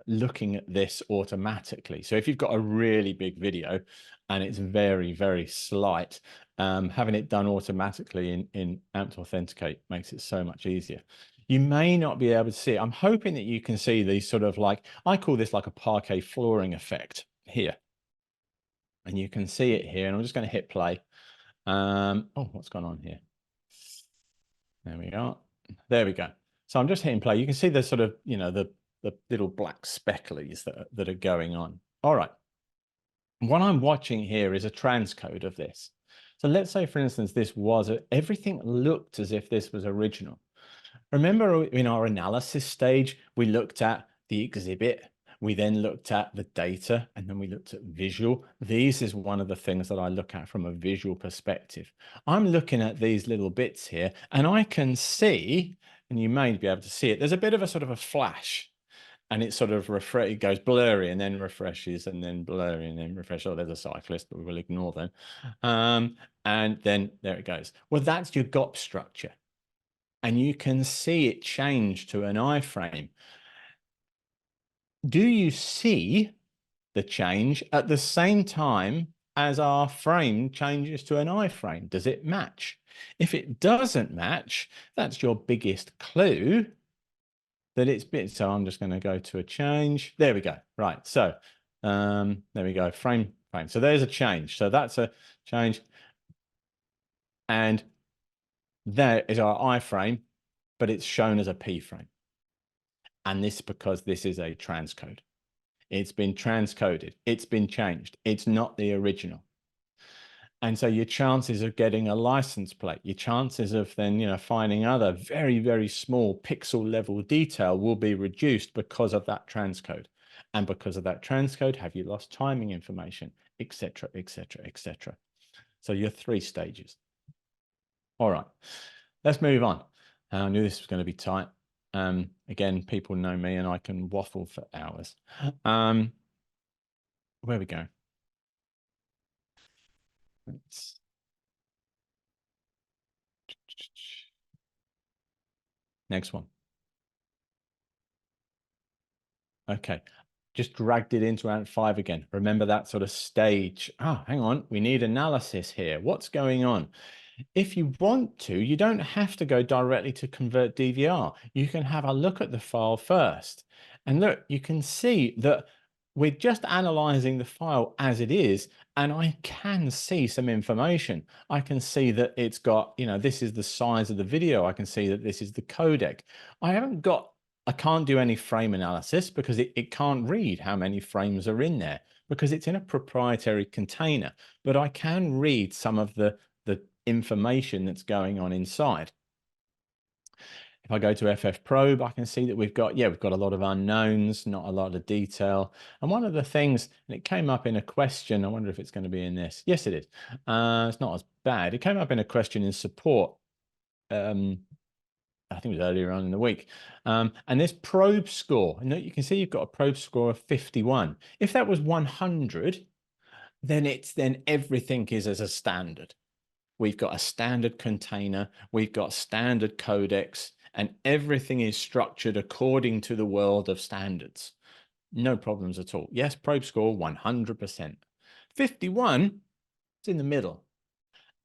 looking at this automatically. So if you've got a really big video and it's very, very slight, having it done automatically in AMP to authenticate makes it so much easier. You may not be able to see it. I'm hoping that you can see these sort of, like, I call this like a parquet flooring effect here. And you can see it here, and I'm just going to hit play. Oh, what's going on here? There we go. There we go. So I'm just hitting play. You can see the sort of, the little black specklies that are going on. All right. What I'm watching here is a transcode of this. So let's say, for instance, everything looked as if this was original. Remember in our analysis stage, we looked at the exhibit, we then looked at the data, and then we looked at visual. This is one of the things that I look at from a visual perspective. I'm looking at these little bits here, and I can see, and you may be able to see it, there's a bit of a sort of a flash, and it sort of it goes blurry and then refreshes, and then blurry and then refresh. Oh, there's a cyclist, but we will ignore them. And then there it goes. Well, that's your GOP structure. And you can see it change to an iframe. Do you see the change at the same time as our frame changes to an iframe? Does it match? If it doesn't match, that's your biggest clue that it's bit. So I'm just going to go to a change. There we go. Right. So there we go. Frame. So there's a change. So that's a change. And there is our iframe, but it's shown as a P frame. And this is because this is a transcode. It's been transcoded. It's been changed. It's not the original. And so your chances of getting a license plate, your chances of then, finding other very, very small pixel level detail will be reduced because of that transcode. And because of that transcode, have you lost timing information, etc., etc., etc. So your 3 stages. All right, let's move on. I knew this was going to be tight. Again, people know me and I can waffle for hours. Where we go? Next one. Okay, just dragged it into AMP 5 again. Remember that sort of stage. Oh, hang on, we need analysis here. What's going on? If you want to, you don't have to go directly to convert DVR. You can have a look at the file first. And look, you can see that we're just analyzing the file as it is, and I can see some information. I can see that it's got, this is the size of the video. I can see that this is the codec. I can't do any frame analysis because it can't read how many frames are in there because it's in a proprietary container, but I can read some of the information that's going on inside. If I go to FF Probe, I can see that we've got a lot of unknowns, not a lot of detail. And one of the things, and it came up in a question, I wonder if it's going to be in this. Yes, it is. It's not as bad. It came up in a question in support. I think it was earlier on in the week. And this probe score, and you can see you've got a probe score of 51. If that was 100, then everything is as a standard. We've got a standard container, we've got standard codecs, and everything is structured according to the world of standards. No problems at all. Yes, probe score 100%. 51 is in the middle.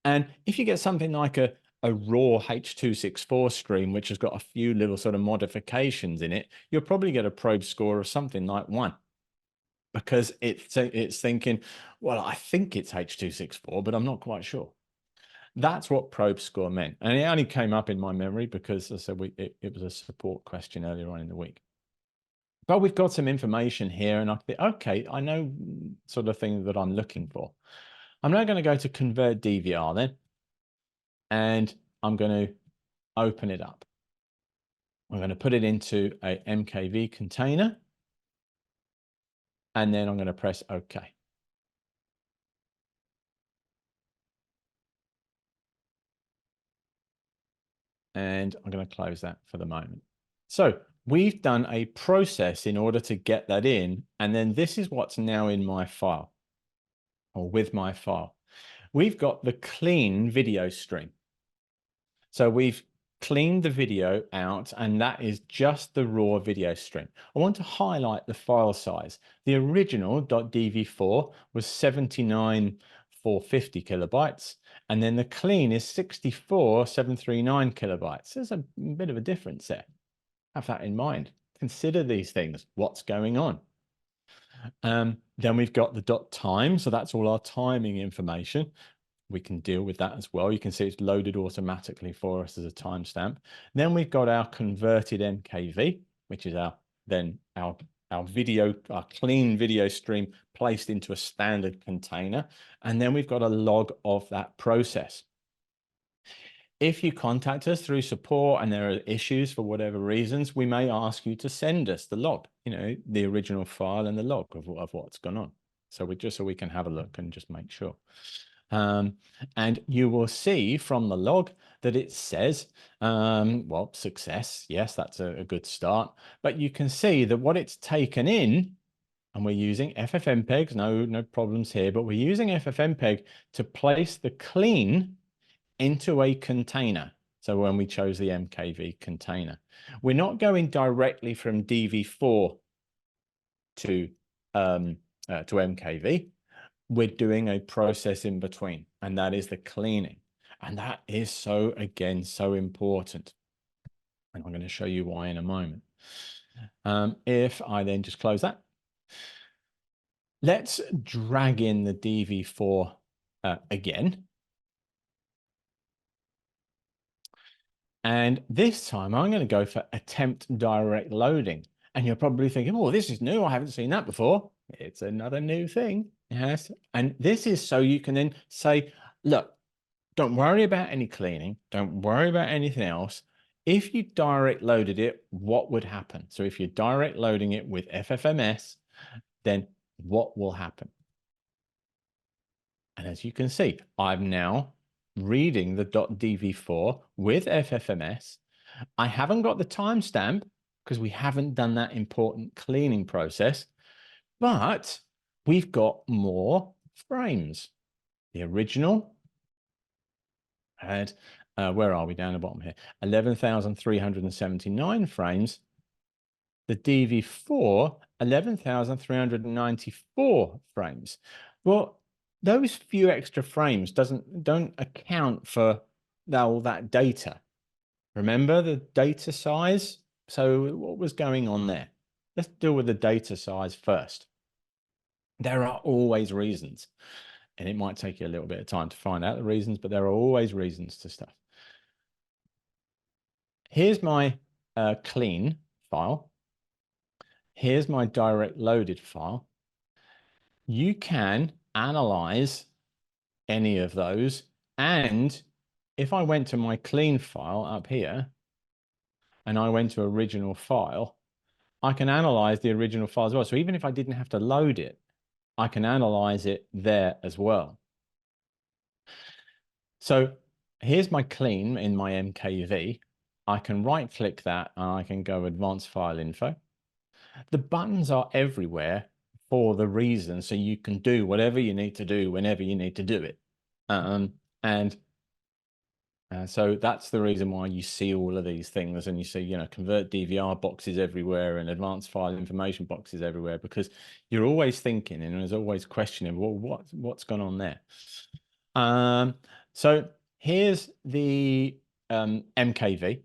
And if you get something like a raw H.264 stream, which has got a few little sort of modifications in it, you'll probably get a probe score of something like 1. Because it's thinking, well, I think it's H.264, but I'm not quite sure. That's what probe score meant. And it only came up in my memory because, as I said, it was a support question earlier on in the week. But we've got some information here, and I think, okay, I know sort of thing that I'm looking for. I'm now going to go to convert DVR then, and I'm going to open it up. I'm going to put it into a MKV container, and then I'm going to press OK. And I'm going to close that for the moment. So we've done a process in order to get that in, and then this is what's now in my file, or with my file. We've got the clean video stream. So we've cleaned the video out, and that is just the raw video stream. I want to highlight the file size. The original .dv4 was 79,450 kilobytes, and then the clean is 64,739 kilobytes. There's a bit of a difference there. Have that in mind. Consider these things. What's going on? Then we've got the .time, so that's all our timing information. We can deal with that as well. You can see it's loaded automatically for us as a timestamp. Then we've got our converted MKV, which is our clean video stream placed into a standard container. And then we've got a log of that process. If you contact us through support and there are issues for whatever reasons, we may ask you to send us the log, the original file and the log of what's gone on. So we can have a look and just make sure. And you will see from the log that it says, well, success. Yes, that's a good start. But you can see that what it's taken in, and we're using FFmpeg, no problems here, but we're using FFmpeg to place the clean into a container. So when we chose the MKV container, we're not going directly from DV4 to MKV. We're doing a process in between, and that is the cleaning. And that is so important. And I'm going to show you why in a moment. If I then just close that, let's drag in the DV4 again. And this time I'm going to go for attempt direct loading. And you're probably thinking, oh, this is new. I haven't seen that before. It's another new thing. Yes. And this is so you can then say, look, don't worry about any cleaning. Don't worry about anything else. If you direct loaded it, what would happen? So if you're direct loading it with FFMS, then what will happen? And as you can see, I'm now reading the .dv4 with FFMS. I haven't got the timestamp because we haven't done that important cleaning process, but we've got more frames. The original had, where are we down the bottom here? 11,379 frames. The DV4, 11,394 frames. Well, those few extra frames don't account for all that data. Remember the data size? So what was going on there? Let's deal with the data size first. There are always reasons, and it might take you a little bit of time to find out the reasons, but there are always reasons to stuff. Here's my clean file. Here's my direct loaded file. You can analyze any of those. And if I went to my clean file up here, and I went to original file, I can analyze the original file as well. So even if I didn't have to load it, I can analyze it there as well. So here's my clean in my MKV. I can right click that and I can go advanced file info. The buttons are everywhere for the reason, so you can do whatever you need to do whenever you need to do it. And so that's the reason why you see all of these things, and you see, you know, convert DVR boxes everywhere and advanced file information boxes everywhere, because you're always thinking and there's always questioning, well, what's gone on there? So here's the MKV,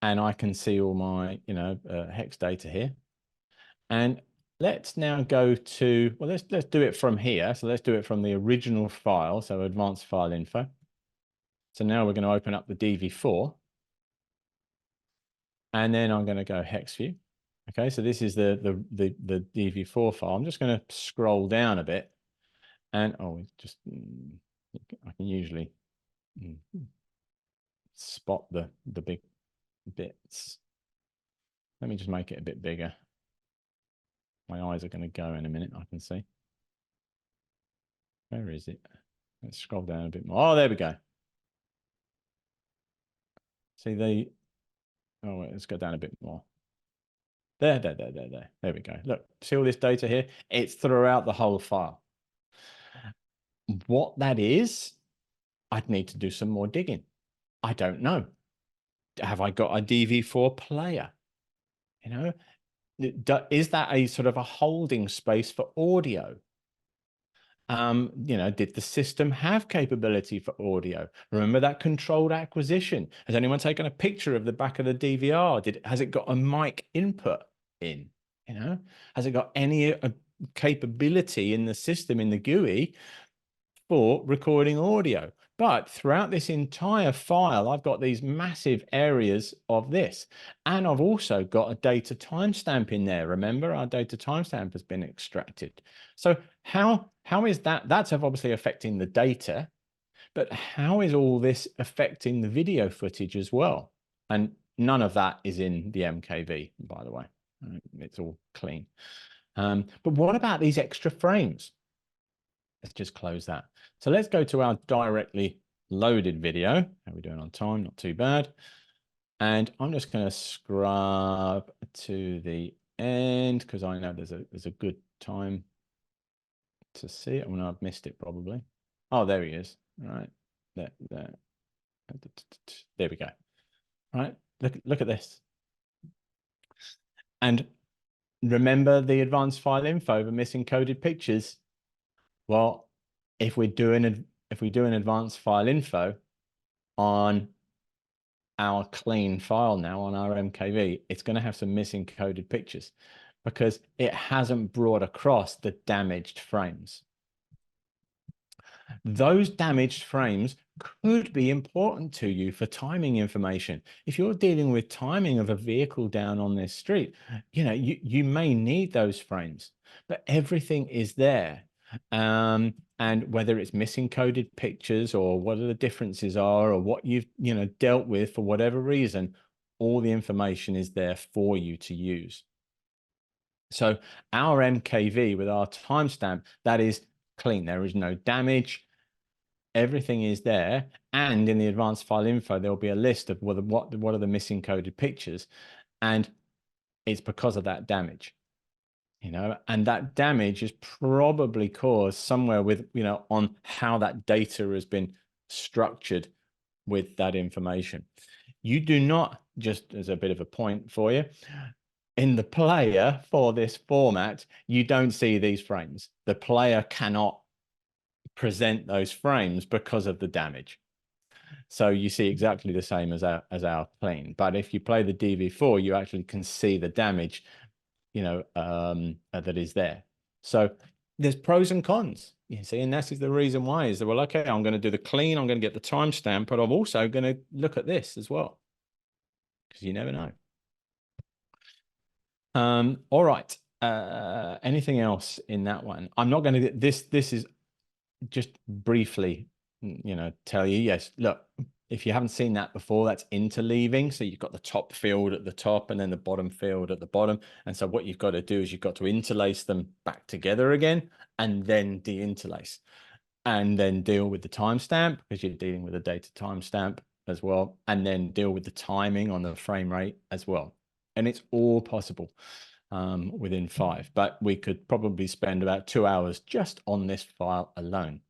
and I can see all my, you know, hex data here. And let's now go to, well, let's do it from here. So let's do it from the original file, so advanced file info. So now we're going to open up the DV4, and then I'm going to go hex view. Okay, so this is the DV4 file. I'm just going to scroll down a bit, and just I can usually spot the big bits. Let me just make it a bit bigger. My eyes are going to go in a minute, I can see. Where is it? Let's scroll down a bit more. Oh, there we go. See let's go down a bit more. There we go. Look, see all this data here? It's throughout the whole file. What that is, I'd need to do some more digging. I don't know. Have I got a DV4 player? You know, is that a sort of a holding space for audio? You know, did the system have capability for audio? Remember that controlled acquisition? Has anyone taken a picture of the back of the DVR? Has it got a mic input in? You know, has it got any capability in the system, in the GUI, for recording audio? But throughout this entire file, I've got these massive areas of this. And I've also got a data timestamp in there. Remember, our data timestamp has been extracted. So how is that? That's obviously affecting the data, but how is all this affecting the video footage as well? And none of that is in the MKV, by the way. It's all clean. But what about these extra frames? Let's just close that. So let's go to our directly loaded video. How are we doing on time? Not too bad. And I'm just going to scrub to the end because I know there's a good time to see it. Oh, no, I've missed it probably. Oh, there he is. All right. There we go. All right. Look at this. And remember the advanced file info, the missing coded pictures? Well, if we do an advanced file info on our clean file now on our MKV, it's going to have some missing coded pictures because it hasn't brought across the damaged frames. Those damaged frames could be important to you for timing information. If you're dealing with timing of a vehicle down on this street, you know, you may need those frames, but everything is there. And whether it's missing coded pictures or what the differences are or what you've, you know, dealt with for whatever reason, all the information is there for you to use. So our MKV with our timestamp, that is clean. There is no damage. Everything is there. And in the advanced file info, there'll be a list of what are the missing coded pictures. And it's because of that damage. You know, and that damage is probably caused somewhere with, you know, on how that data has been structured with that information. You do not, just as a bit of a point for you, in the player for this format, you don't see these frames. The player cannot present those frames because of the damage. So you see exactly the same as our clean. But if you play the DV4, you actually can see the damage, you know, that is there. So there's pros and cons, you see, and that is the reason why is that, well, okay, I'm going to do the clean, I'm going to get the timestamp, but I'm also going to look at this as well, because you never know. All right. Anything else in that one? I'm not going to get this. This is just briefly, you know, tell you, yes, look, if you haven't seen that before, that's interleaving. So you've got the top field at the top and then the bottom field at the bottom. And so what you've got to do is you've got to interlace them back together again and then deinterlace. and then deal with the timestamp because you're dealing with a data timestamp as well, and then deal with the timing on the frame rate as well. And it's all possible within 5, but we could probably spend about 2 hours just on this file alone.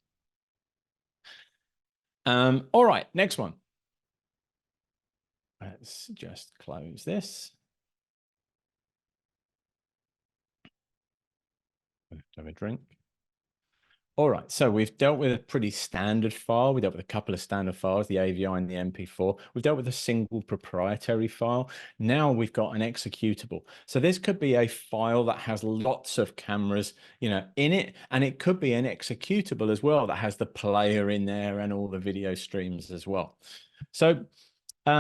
All right, next one. Let's just close this. Have a drink. All right, so we've dealt with a pretty standard file. We dealt with a couple of standard files, the AVI and the MP4. We've dealt with a single proprietary file. Now we've got an executable. So this could be a file that has lots of cameras, in it, and it could be an executable as well that has the player in there and all the video streams as well. So, these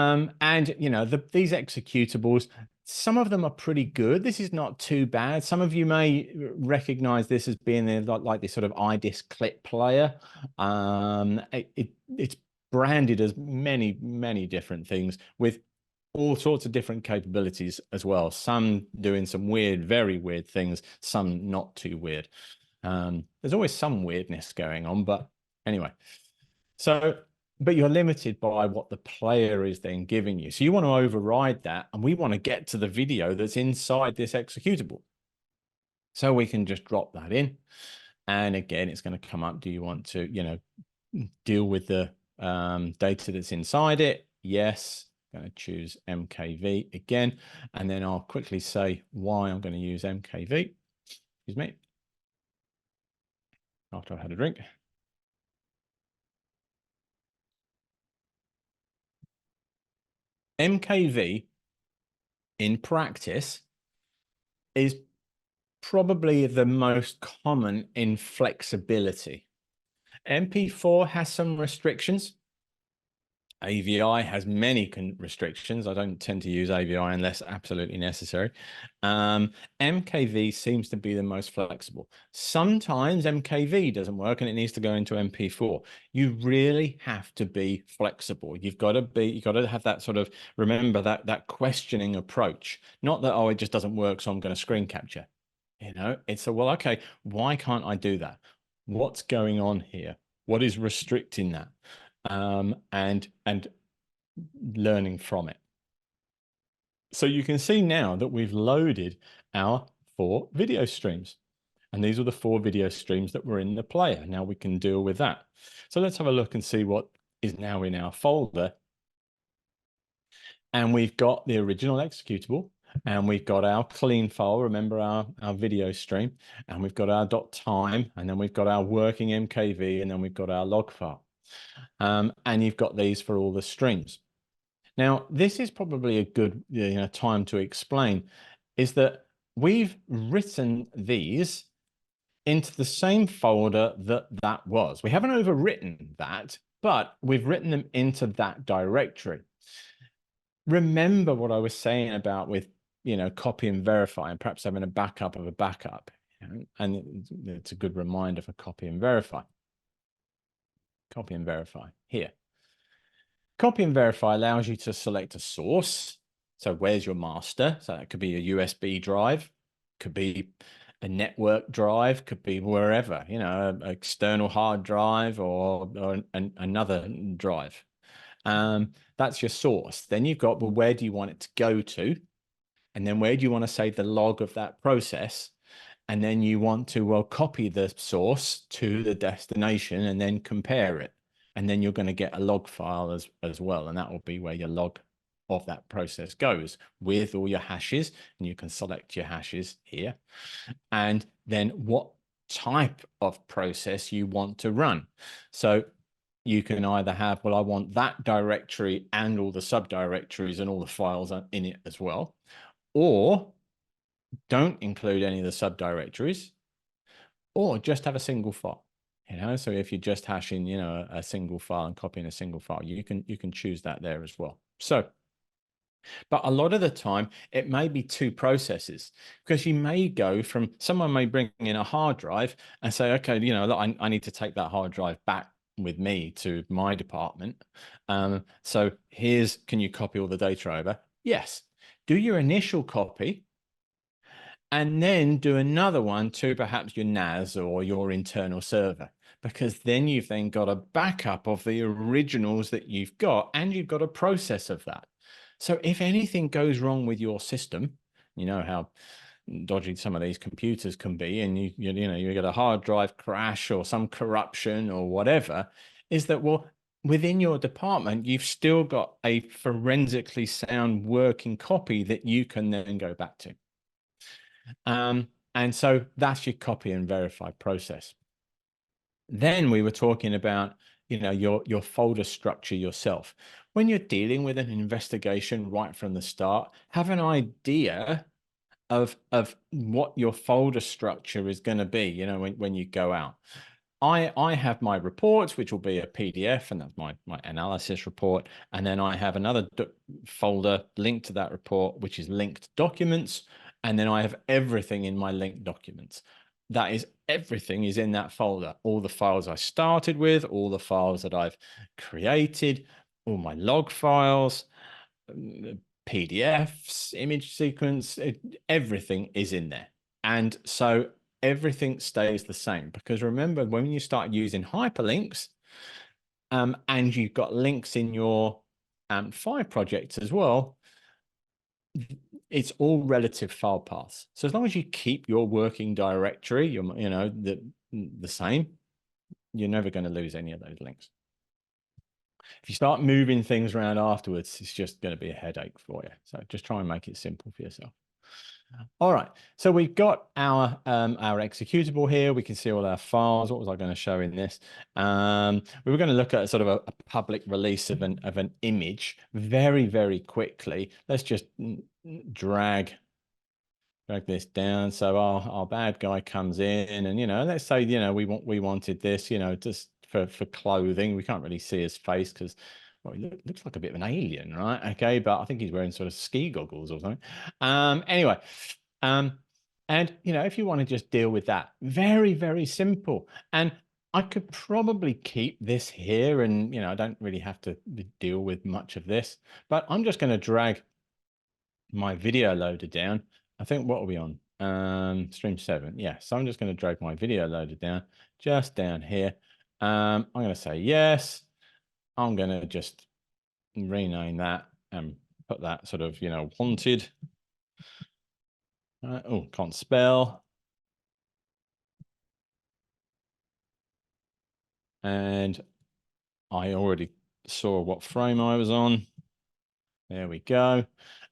executables, some of them are pretty good. This is not too bad. Some of you may recognize this as being like this sort of iDisk clip player. It's branded as many, many different things with all sorts of different capabilities as well. Some doing some weird, very weird things, some not too weird. There's always some weirdness going on, but anyway. But you're limited by what the player is then giving you. So you want to override that, and we want to get to the video that's inside this executable. So we can just drop that in. And again, it's going to come up. Do you want to, deal with the data that's inside it? Yes. I'm going to choose MKV again. And then I'll quickly say why I'm going to use MKV. Excuse me. After I've had a drink. MKV in practice is probably the most common in flexibility. MP4 has some restrictions. AVI has many restrictions. I don't tend to use AVI unless absolutely necessary. MKV seems to be the most flexible. Sometimes MKV doesn't work and it needs to go into MP4. You really have to be flexible. You've got to have that sort of, remember that questioning approach. Not that, oh, it just doesn't work, so I'm going to screen capture. It's well, okay, why can't I do that? What's going on here? What is restricting that? And learning from it. So you can see now that we've loaded our 4 video streams. And these are the 4 video streams that were in the player. Now we can deal with that. So let's have a look and see what is now in our folder. And we've got the original executable. And we've got our clean file, remember our video stream. And we've got our .time. And then we've got our working MKV. And then we've got our log file. And you've got these for all the streams. Now, this is probably a good time to explain, is that we've written these into the same folder that was. We haven't overwritten that, but we've written them into that directory. Remember what I was saying about with, copy and verify, and perhaps having a backup of a backup. And it's a good reminder for copy and verify. Copy and verify here. Copy and verify allows you to select a source. So where's your master? So that could be a USB drive, could be a network drive, could be wherever, an external hard drive or another drive. That's your source. Then you've got, well, where do you want it to go to? And then where do you want to save the log of that process? And then you want to, well, copy the source to the destination and then compare it. And then you're going to get a log file as well. And that will be where your log of that process goes with all your hashes. And you can select your hashes here. And then what type of process you want to run. So you can either have, well, I want that directory and all the subdirectories and all the files in it as well. Or don't include any of the subdirectories, or just have a single file. So if you're just hashing, a single file and copying a single file, you can choose that there as well. So, but a lot of the time it may be 2 processes, because you may go from, someone may bring in a hard drive and say, okay, I need to take that hard drive back with me to my department. So can you copy all the data over? Yes. Do your initial copy, and then do another one to perhaps your NAS or your internal server. because then you've then got a backup of the originals that you've got, and you've got a process of that. So if anything goes wrong with your system, you know how dodgy some of these computers can be, and you know you get a hard drive crash or some corruption or whatever, is that, well, within your department you've still got a forensically sound working copy that you can then go back to. And so that's your copy and verify process. Then we were talking about, you know, your folder structure yourself. When you're dealing with an investigation right from the start, have an idea of what your folder structure is going to be, you know, when you go out. I have my reports, which will be a PDF, and that's my analysis report. And then I have another folder linked to that report, which is linked documents. And then I have everything in my linked documents. That is, everything is in that folder. All the files I started with, all the files that I've created, all my log files, PDFs, image sequence, everything is in there. And so everything stays the same, because remember, when you start using hyperlinks, and you've got links in your AMP5 projects as well, it's all relative file paths. So as long as you keep your working directory, you know, the same, you're never going to lose any of those links. If you start moving things around afterwards, it's just going to be a headache for you. So just try and make it simple for yourself. All right, so we've got our executable here. We can see all our files. What was I going to show in this? We were going to look at sort of a public release of an image very, very quickly. Let's just drag this down. So our bad guy comes in, and, you know, let's say, you know, we wanted this, you know, just for clothing. We can't really see his face because, well, he looks like a bit of an alien, right? Okay, but I think he's wearing sort of ski goggles or something. Anyway, and, you know, if you want to just deal with that, very, very simple. And I could probably keep this here, and, you know, I don't really have to deal with much of this, but I'm just going to drag my video loader down. I think, what are we on? Stream 7. Yeah, so I'm just going to drag my video loader down, just down here. I'm going to say yes. I'm going to just rename that and put that sort of, you know, wanted. Oh, can't spell. And I already saw what frame I was on. There we go.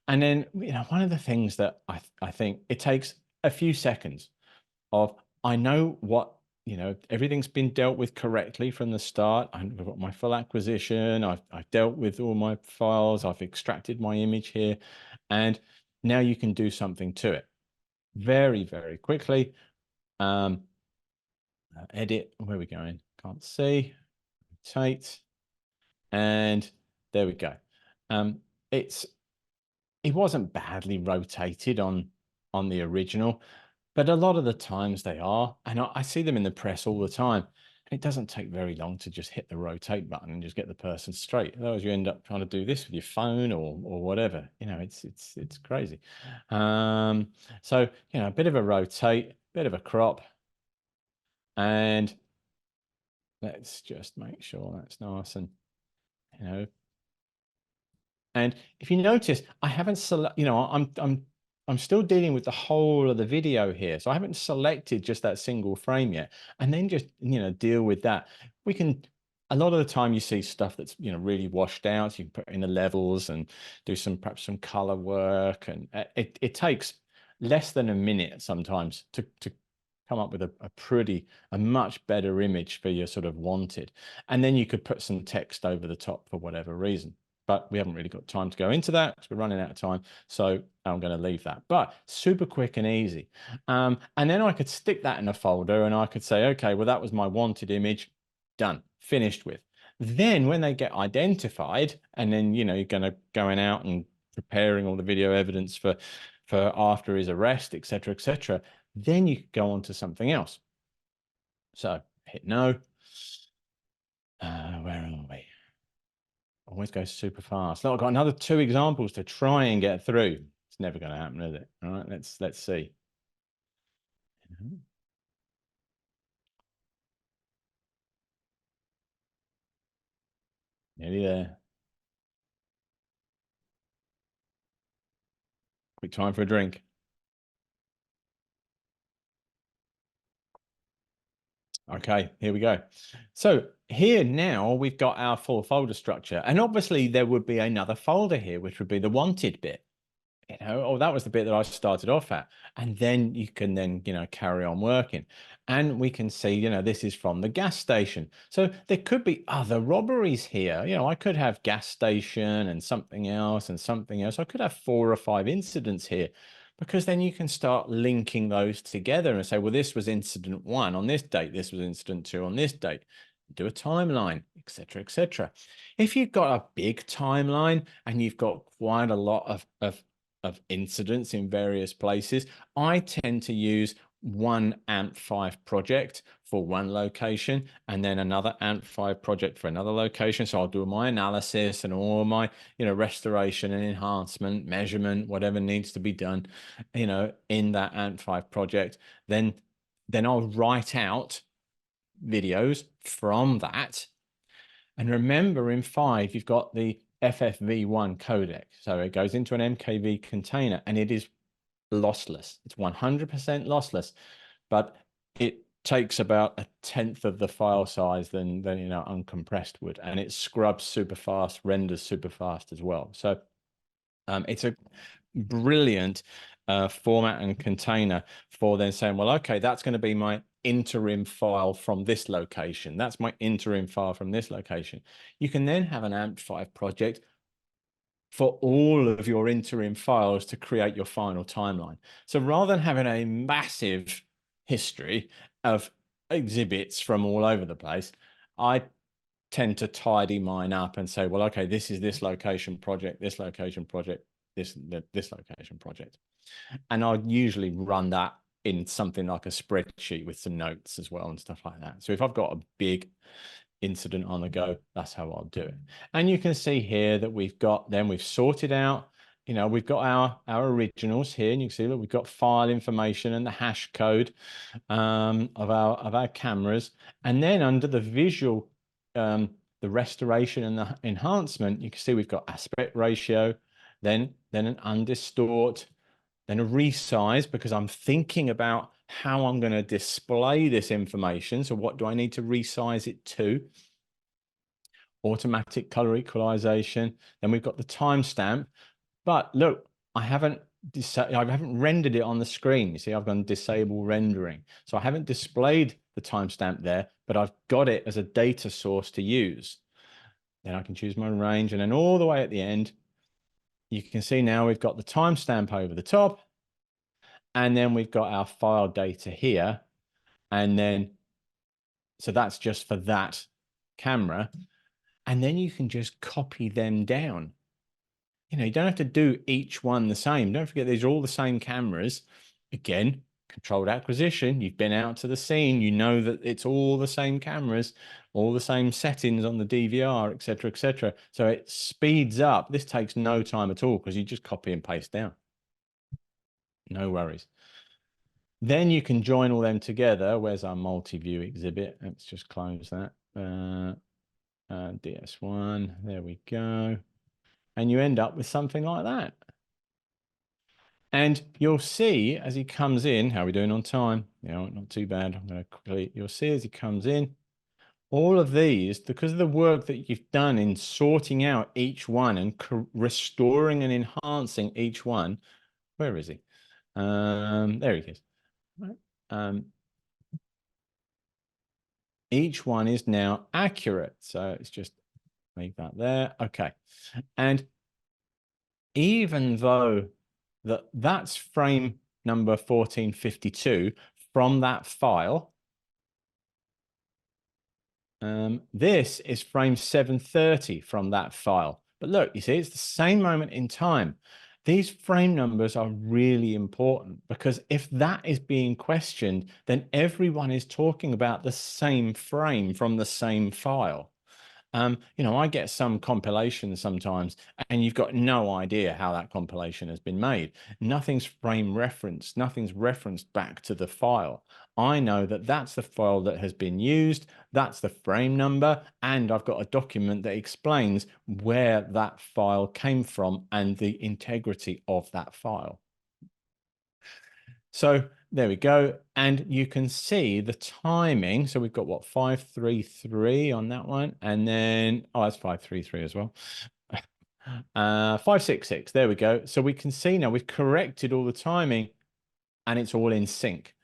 And then, you know, one of the things that I think it takes a few seconds of, I know what, you know, everything's been dealt with correctly from the start. I've got my full acquisition. I've dealt with all my files. I've extracted my image here. And now you can do something to it very, very quickly. Edit, where are we going? Can't see. Rotate. And there we go. It wasn't badly rotated on the original, but a lot of the times they are, and I see them in the press all the time. And it doesn't take very long to just hit the rotate button and just get the person straight. Otherwise, you end up trying to do this with your phone or whatever. You know, it's crazy. So, you know, a bit of a rotate, bit of a crop, and let's just make sure that's nice and, you know. And if you notice, I haven't select, you know, I'm still dealing with the whole of the video here. So I haven't selected just that single frame yet. And then just, you know, deal with that. We can, a lot of the time you see stuff that's, you know, really washed out. You can put in the levels and do perhaps some color work. And it takes less than a minute sometimes to come up with a much better image for your sort of wanted. And then you could put some text over the top for whatever reason. But we haven't really got time to go into that because we're running out of time. So I'm going to leave that. But super quick and easy. And then I could stick that in a folder, and I could say, okay, well, that was my wanted image. Done. Finished with. Then when they get identified, and then, you know, you're going out and preparing all the video evidence for after his arrest, etc., then you could go on to something else. So hit no. Where are we? Always goes super fast. Look, I've got another 2 examples to try and get through. It's never going to happen, is it? All right, let's see. Nearly there. Quick time for a drink. Okay, here we go. So here now we've got our full folder structure. And obviously there would be another folder here, which would be the wanted bit. Oh, that was the bit that I started off at. And then you can then, carry on working. And we can see, this is from the gas station. So there could be other robberies here. I could have gas station and something else and something else. I could have 4 or 5 incidents here, because then you can start linking those together and say, well, this was incident 1 on this date. This was incident 2 on this date. Do a timeline, etc., etc. If you've got a big timeline and you've got quite a lot of incidents in various places, I tend to use one AMP5 project for one location and then another AMP5 project for another location. So I'll do my analysis and all my, restoration and enhancement, measurement, whatever needs to be done, in that AMP5 project. Then I'll write out videos from that. And remember, in 5, you've got the FFV1 codec. So it goes into an MKV container and it is lossless. It's 100% lossless, but it takes about 1/10 of the file size than uncompressed would, and it scrubs super fast, renders super fast as well. So it's a brilliant format and container for then saying, well, okay, that's going to be my interim file from this location. That's my interim file from this location. You can then have an AMP5 project for all of your interim files to create your final timeline. So rather than having a massive history of exhibits from all over the place, I tend to tidy mine up and say, well, okay, this is this location project, this location project, this location project. And I'll usually run that in something like a spreadsheet with some notes as well and stuff like that. So if I've got a big incident on the go, that's how I'll do it. And you can see here that we've sorted out, we've got our originals here, and you can see that we've got file information and the hash code of our cameras. And then under the visual, the restoration and the enhancement, you can see we've got aspect ratio, then an undistort, then a resize, because I'm thinking about how I'm going to display this information. So what do I need to resize it to? Automatic color equalization. Then we've got the timestamp. But look, I haven't rendered it on the screen. You see, I've gone disable rendering. So I haven't displayed the timestamp there, but I've got it as a data source to use. Then I can choose my range, and then all the way at the end, you can see now we've got the timestamp over the top, and then we've got our file data here. And then, so that's just for that camera. And then you can just copy them down. You don't have to do each one the same. Don't forget, these are all the same cameras. Again, controlled acquisition. You've been out to the scene. You know that it's all the same cameras, all the same settings on the DVR, etc., etc. So it speeds up. This takes no time at all because you just copy and paste down. No worries. Then you can join all them together. Where's our multi-view exhibit? Let's just close that. DS1. There we go. And you end up with something like that. And you'll see as he comes in, how are we doing on time? Not too bad. I'm going to quickly, you'll see as he comes in, all of these, because of the work that you've done in sorting out each one and restoring and enhancing each one. Where is he? There he is. Each one is now accurate. So it's just make that there. Okay. And even though that's frame number 1452 from that file, this is frame 730 from that file. But look, you see, it's the same moment in time. These frame numbers are really important, because if that is being questioned, then everyone is talking about the same frame from the same file. You know, I get some compilations sometimes, and you've got no idea how that compilation has been made. Nothing's frame referenced, nothing's referenced back to the file. I know that that's the file that has been used, that's the frame number, and I've got a document that explains where that file came from and the integrity of that file. So there we go. And you can see the timing. So we've got what, 533 on that one. And then, oh, that's 533 as well. 566. There we go. So we can see now we've corrected all the timing and it's all in sync.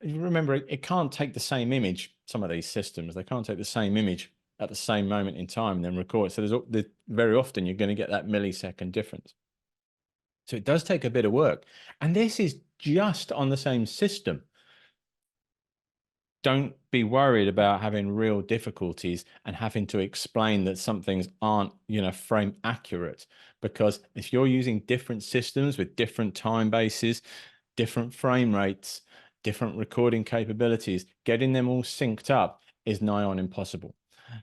Remember, it can't take the same image. Some of these systems, they can't take the same image at the same moment in time and then record. So very often you're going to get that millisecond difference. So it does take a bit of work. And this is just on the same system. Don't be worried about having real difficulties and having to explain that some things aren't, you know, frame accurate, because if you're using different systems with different time bases, different frame rates, different recording capabilities, getting them all synced up is nigh on impossible.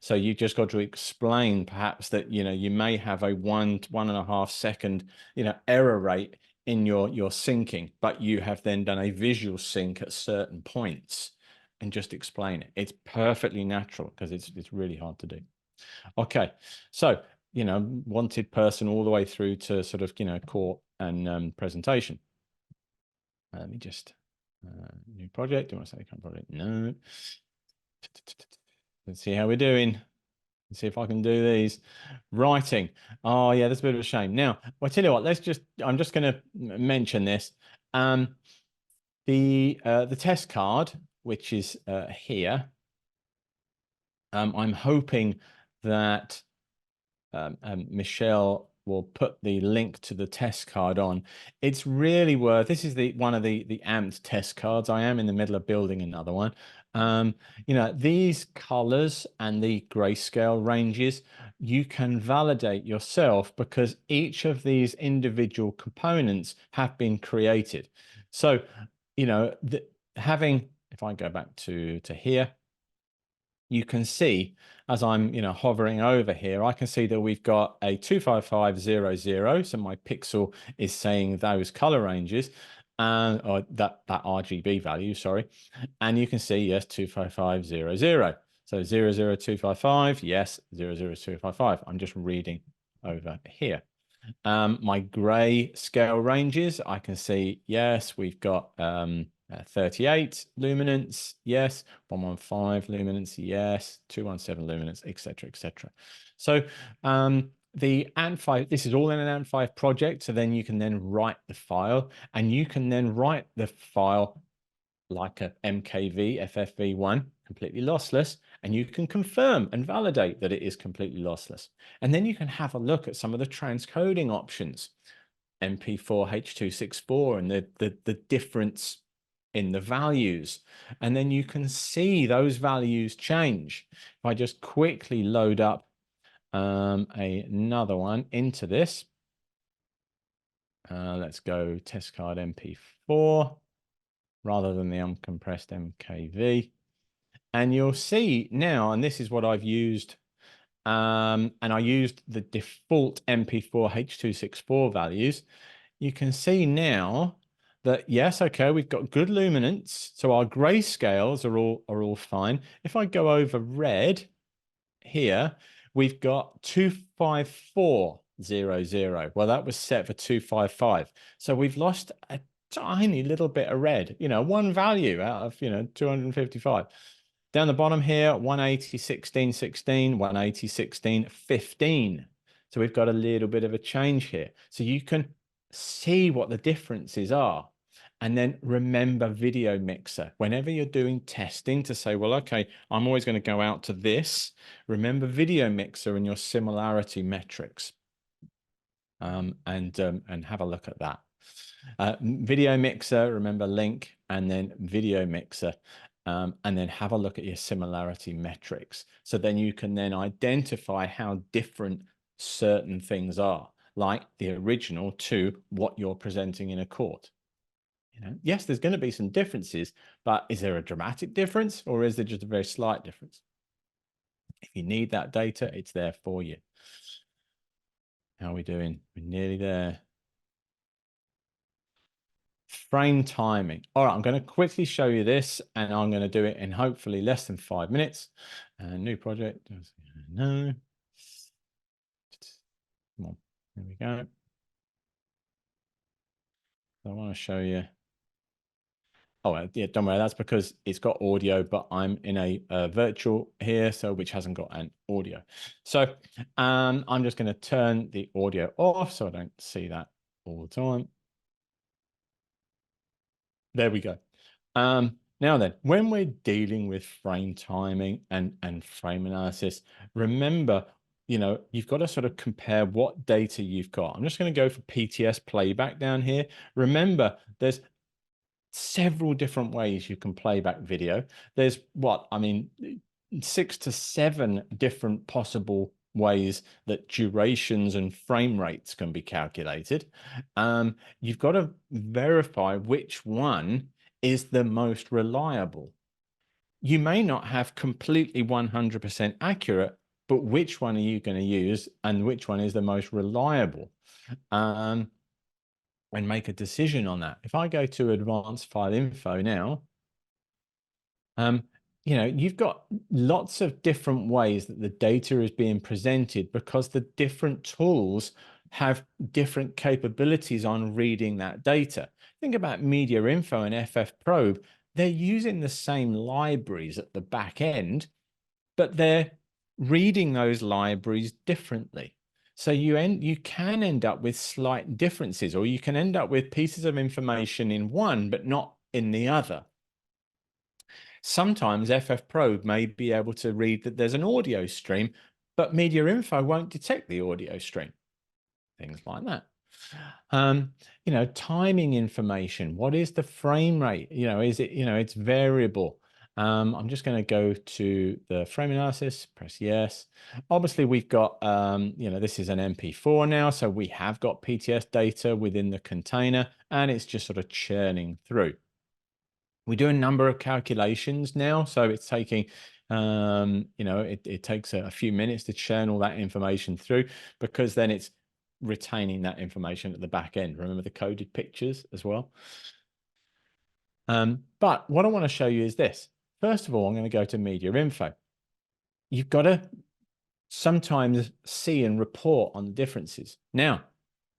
So you just got to explain perhaps that, you know, you may have a 1.5 second, you know, error rate in your syncing, but you have then done a visual sync at certain points, and just explain it. It's perfectly natural because it's really hard to do. Okay, so, you know, wanted person all the way through to sort of, you know, court and presentation. Let me just, new project. Do you want to say current project? No. Let's see how we're doing. Let's see if I can do these. Writing. Oh yeah, that's a bit of a shame. Now, well, I tell you what, I'm just going to mention this. The test card, which is here, I'm hoping that Michelle will put the link to the test card on. It's really worth, this is one of the amped test cards. I am in the middle of building another one. You know, these colors and the grayscale ranges, you can validate yourself because each of these individual components have been created. So, you know, if I go back to here, you can see as I'm, you know, hovering over here, I can see that we've got a 25500. So my pixel is saying those color ranges, or that RGB value, sorry. And you can see, yes, 25500. So 00255, yes, 00255. I'm just reading over here. My gray scale ranges, I can see, yes, we've got 38 luminance, yes, 115 luminance, yes, 217 luminance, etc., etc. So the ANT5, this is all in an ANT5 project. So then you can then write the file, and you can then write the file like a MKV FFV1, completely lossless, and you can confirm and validate that it is completely lossless. And then you can have a look at some of the transcoding options, MP4 H.264, and the difference in the values. And then you can see those values change. If I just quickly load up another one into this, let's go test card MP4 rather than the uncompressed MKV. And you'll see now, and this is what I've used, and I used the default MP4 H.264 values. You can see now that, yes, okay, we've got good luminance. So our grayscales are all fine. If I go over red here, we've got 25400. Well, that was set for 255. So we've lost a tiny little bit of red, you know, one value out of, you know, 255. Down the bottom here, 180, 16, 16, 180, 16, 15. So we've got a little bit of a change here. So you can see what the differences are. And then remember video mixer. Whenever you're doing testing to say, well, okay, I'm always going to go out to this. Remember video mixer and your similarity metrics. And have a look at that. Video mixer, remember link, and then video mixer. And then have a look at your similarity metrics. So then you can then identify how different certain things are, like the original to what you're presenting in a court. You know, yes, there's going to be some differences, but is there a dramatic difference, or is there just a very slight difference? If you need that data, it's there for you. How are we doing? We're nearly there. Frame timing. All right, I'm going to quickly show you this, and I'm going to do it in hopefully less than 5 minutes. New project. No. Come on. There we go. I want to show you. Oh, yeah, don't worry. That's because it's got audio, but I'm in a virtual here, so which hasn't got an audio. So I'm just going to turn the audio off so I don't see that all the time. There we go. Now then, when we're dealing with frame timing and frame analysis, remember, you've got to sort of compare what data you've got. I'm just going to go for PTS playback down here. Remember, there's several different ways you can play back video. There's 6 to 7 different possible ways that durations and frame rates can be calculated. You've got to verify which one is the most reliable. You may not have completely 100% accurate, but which one are you going to use and which one is the most reliable? And make a decision on that. If I go to advanced file info now, you've got lots of different ways that the data is being presented because the different tools have different capabilities on reading that data. Think about media info and FF Probe. They're using the same libraries at the back end, but they're reading those libraries differently. So you can end up with slight differences, or you can end up with pieces of information in one, but not in the other. Sometimes FF Probe may be able to read that there's an audio stream, but Media Info won't detect the audio stream. Things like that. Timing information. What is the frame rate? Is it, it's variable. I'm just going to go to the frame analysis, press yes. Obviously, we've got, this is an MP4 now, so we have got PTS data within the container, and it's just sort of churning through. We do a number of calculations now, so it's taking, it takes a few minutes to churn all that information through, because then it's retaining that information at the back end. Remember the coded pictures as well. But what I want to show you is this. First of all, I'm going to go to media info. You've got to sometimes see and report on the differences. Now,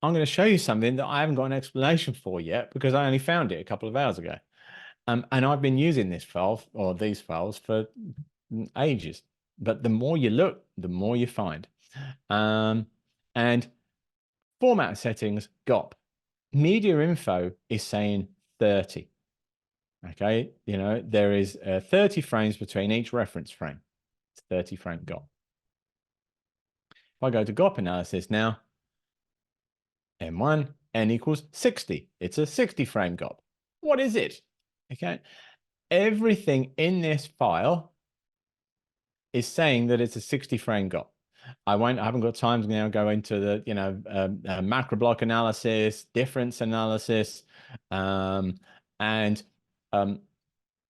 I'm going to show you something that I haven't got an explanation for yet, because I only found it a couple of hours ago. And I've been using this file or these files for ages. But the more you look, the more you find. And format settings, GOP. Media info is saying 30. Okay, there is 30 frames between each reference frame. It's 30 frame GOP. If I go to GOP analysis now, M1, N equals 60. It's a 60 frame GOP. What is it? Okay, everything in this file is saying that it's a 60 frame GOP. I haven't got time to now go into the macro block analysis, difference analysis, and even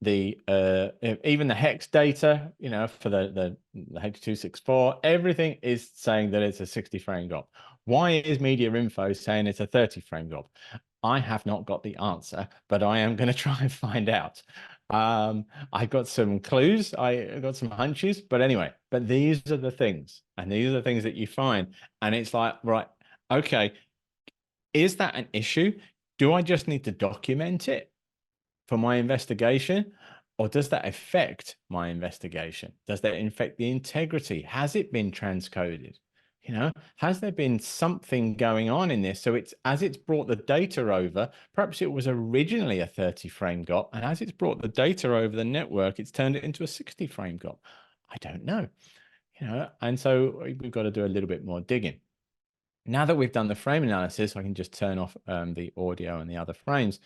the hex data, for the hex 264, everything is saying that it's a 60 frame GOP. Why is media info saying it's a 30 frame GOP? I have not got the answer, but I am going to try and find out. I've got some clues, I got some hunches, but anyway, but these are the things, and these are the things that you find. And it's like, right, okay, is that an issue? Do I just need to document it for my investigation? Or does that affect my investigation? Does that affect the integrity? Has it been transcoded? Has there been something going on in this? So as it's brought the data over, perhaps it was originally a 30 frame GOP, and as it's brought the data over the network, it's turned it into a 60 frame GOP. I don't know, and so we've got to do a little bit more digging. Now that we've done the frame analysis, I can just turn off the audio and the other frames,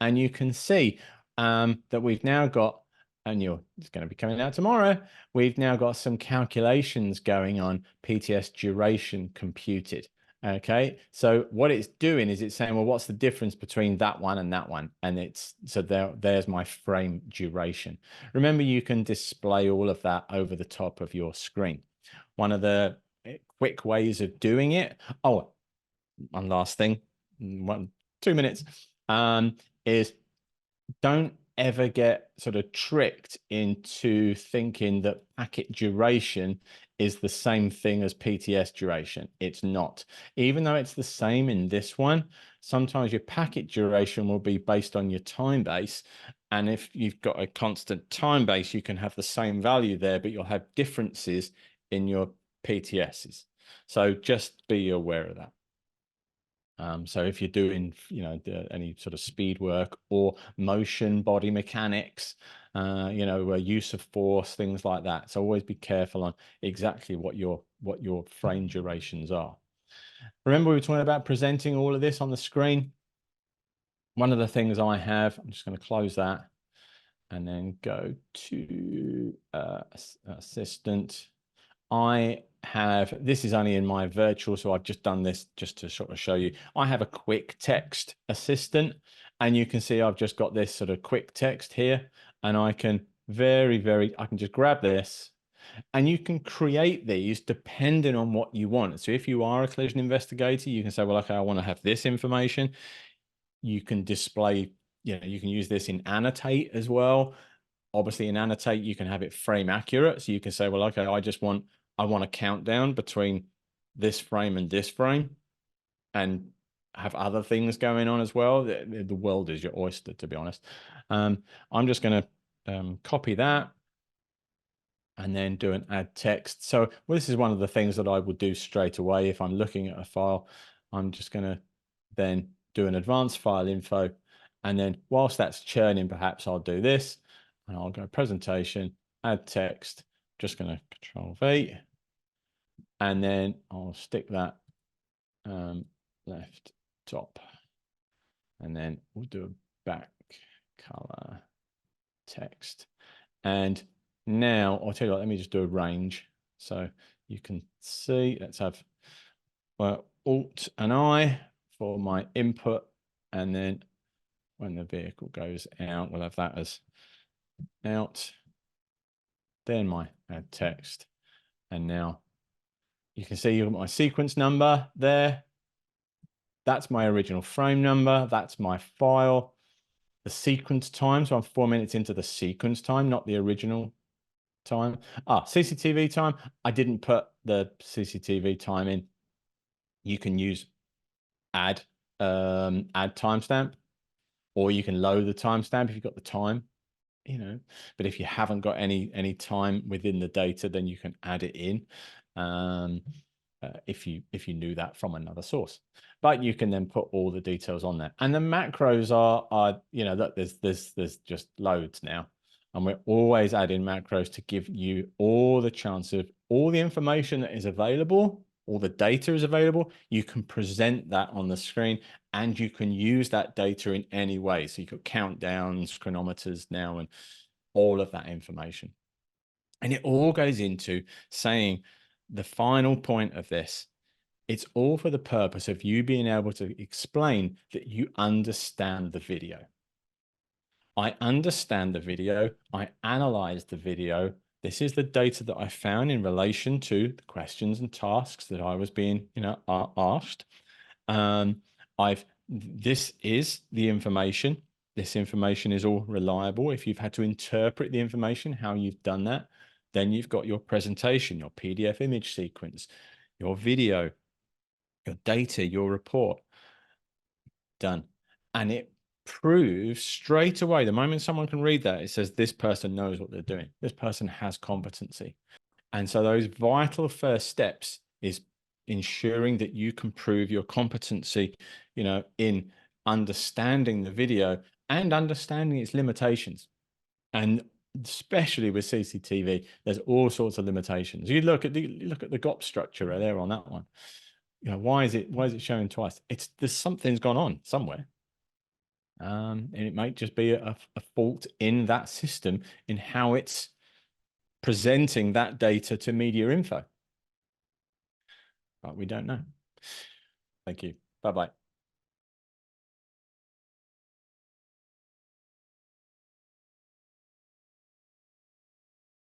and you can see that we've now got, and it's going to be coming out tomorrow, we've now got some calculations going on PTS duration computed. Okay, so what it's doing is it's saying, well, what's the difference between that one and that one? And it's so there's my frame duration. Remember, you can display all of that over the top of your screen. One of the quick ways of doing it. Oh, one last thing, 2 minutes, is don't ever get sort of tricked into thinking that packet duration is the same thing as PTS duration. It's not. Even though it's the same in this one, sometimes your packet duration will be based on your time base. And if you've got a constant time base, you can have the same value there, but you'll have differences in your PTSs. So just be aware of that. So if you're doing, any sort of speed work or motion, body mechanics, use of force, things like that. So always be careful on exactly what your frame durations are. Remember, we were talking about presenting all of this on the screen. One of the things I have, I'm just going to close that and then go to assistant. I have, this is only in my virtual, so I've just done this just to sort of show you. I have a quick text assistant, and you can see I've just got this sort of quick text here, and I can I can just grab this, and you can create these depending on what you want. So if you are a collision investigator, you can say, well, okay, I want to have this information. You can display, you can use this in annotate as well. Obviously in annotate, you can have it frame accurate. So you can say, well, okay, I want a countdown between this frame and this frame, and have other things going on as well. The world is your oyster, to be honest. I'm just going to copy that and then do an add text. So this is one of the things that I would do straight away. If I'm looking at a file, I'm just going to then do an advanced file info. And then whilst that's churning, perhaps I'll do this, and I'll go presentation, add text, just going to Control V, and then I'll stick that left top, and then we'll do a back color text. And now I'll tell you what, let me just do a range. So you can see, let's have Alt and I for my input. And then when the vehicle goes out, we'll have that as out. Then my add text. And now you can see you've got my sequence number there. That's my original frame number. That's my file. The sequence time. So I'm 4 minutes into the sequence time, not the original time. CCTV time. I didn't put the CCTV time in. You can use add timestamp, or you can load the timestamp if you've got the time, but if you haven't got any time within the data, then you can add it in if you knew that from another source. But you can then put all the details on there. And the macros are look, there's just loads now. And we're always adding macros to give you all the chance of all the information that is available, all the data is available. You can present that on the screen, and you can use that data in any way. So you got countdowns, chronometers now, and all of that information. And it all goes into saying the final point of this. It's all for the purpose of you being able to explain that you understand the video. I understand the video. I analyze the video. This is the data that I found in relation to the questions and tasks that I was being, asked. This is the information. This information is all reliable. If you've had to interpret the information, how you've done that, then you've got your presentation, your PDF image sequence, your video, your data, your report done. And it proves straight away, the moment someone can read that, it says this person knows what they're doing. This person has competency. And so those vital first steps is ensuring that you can prove your competency, in understanding the video and understanding its limitations. And especially with CCTV, there's all sorts of limitations. You look at the GOP structure there on that one. Why is it showing twice? There's something's gone on somewhere. And it might just be a fault in that system in how it's presenting that data to media info. But we don't know. Thank you. Bye-bye.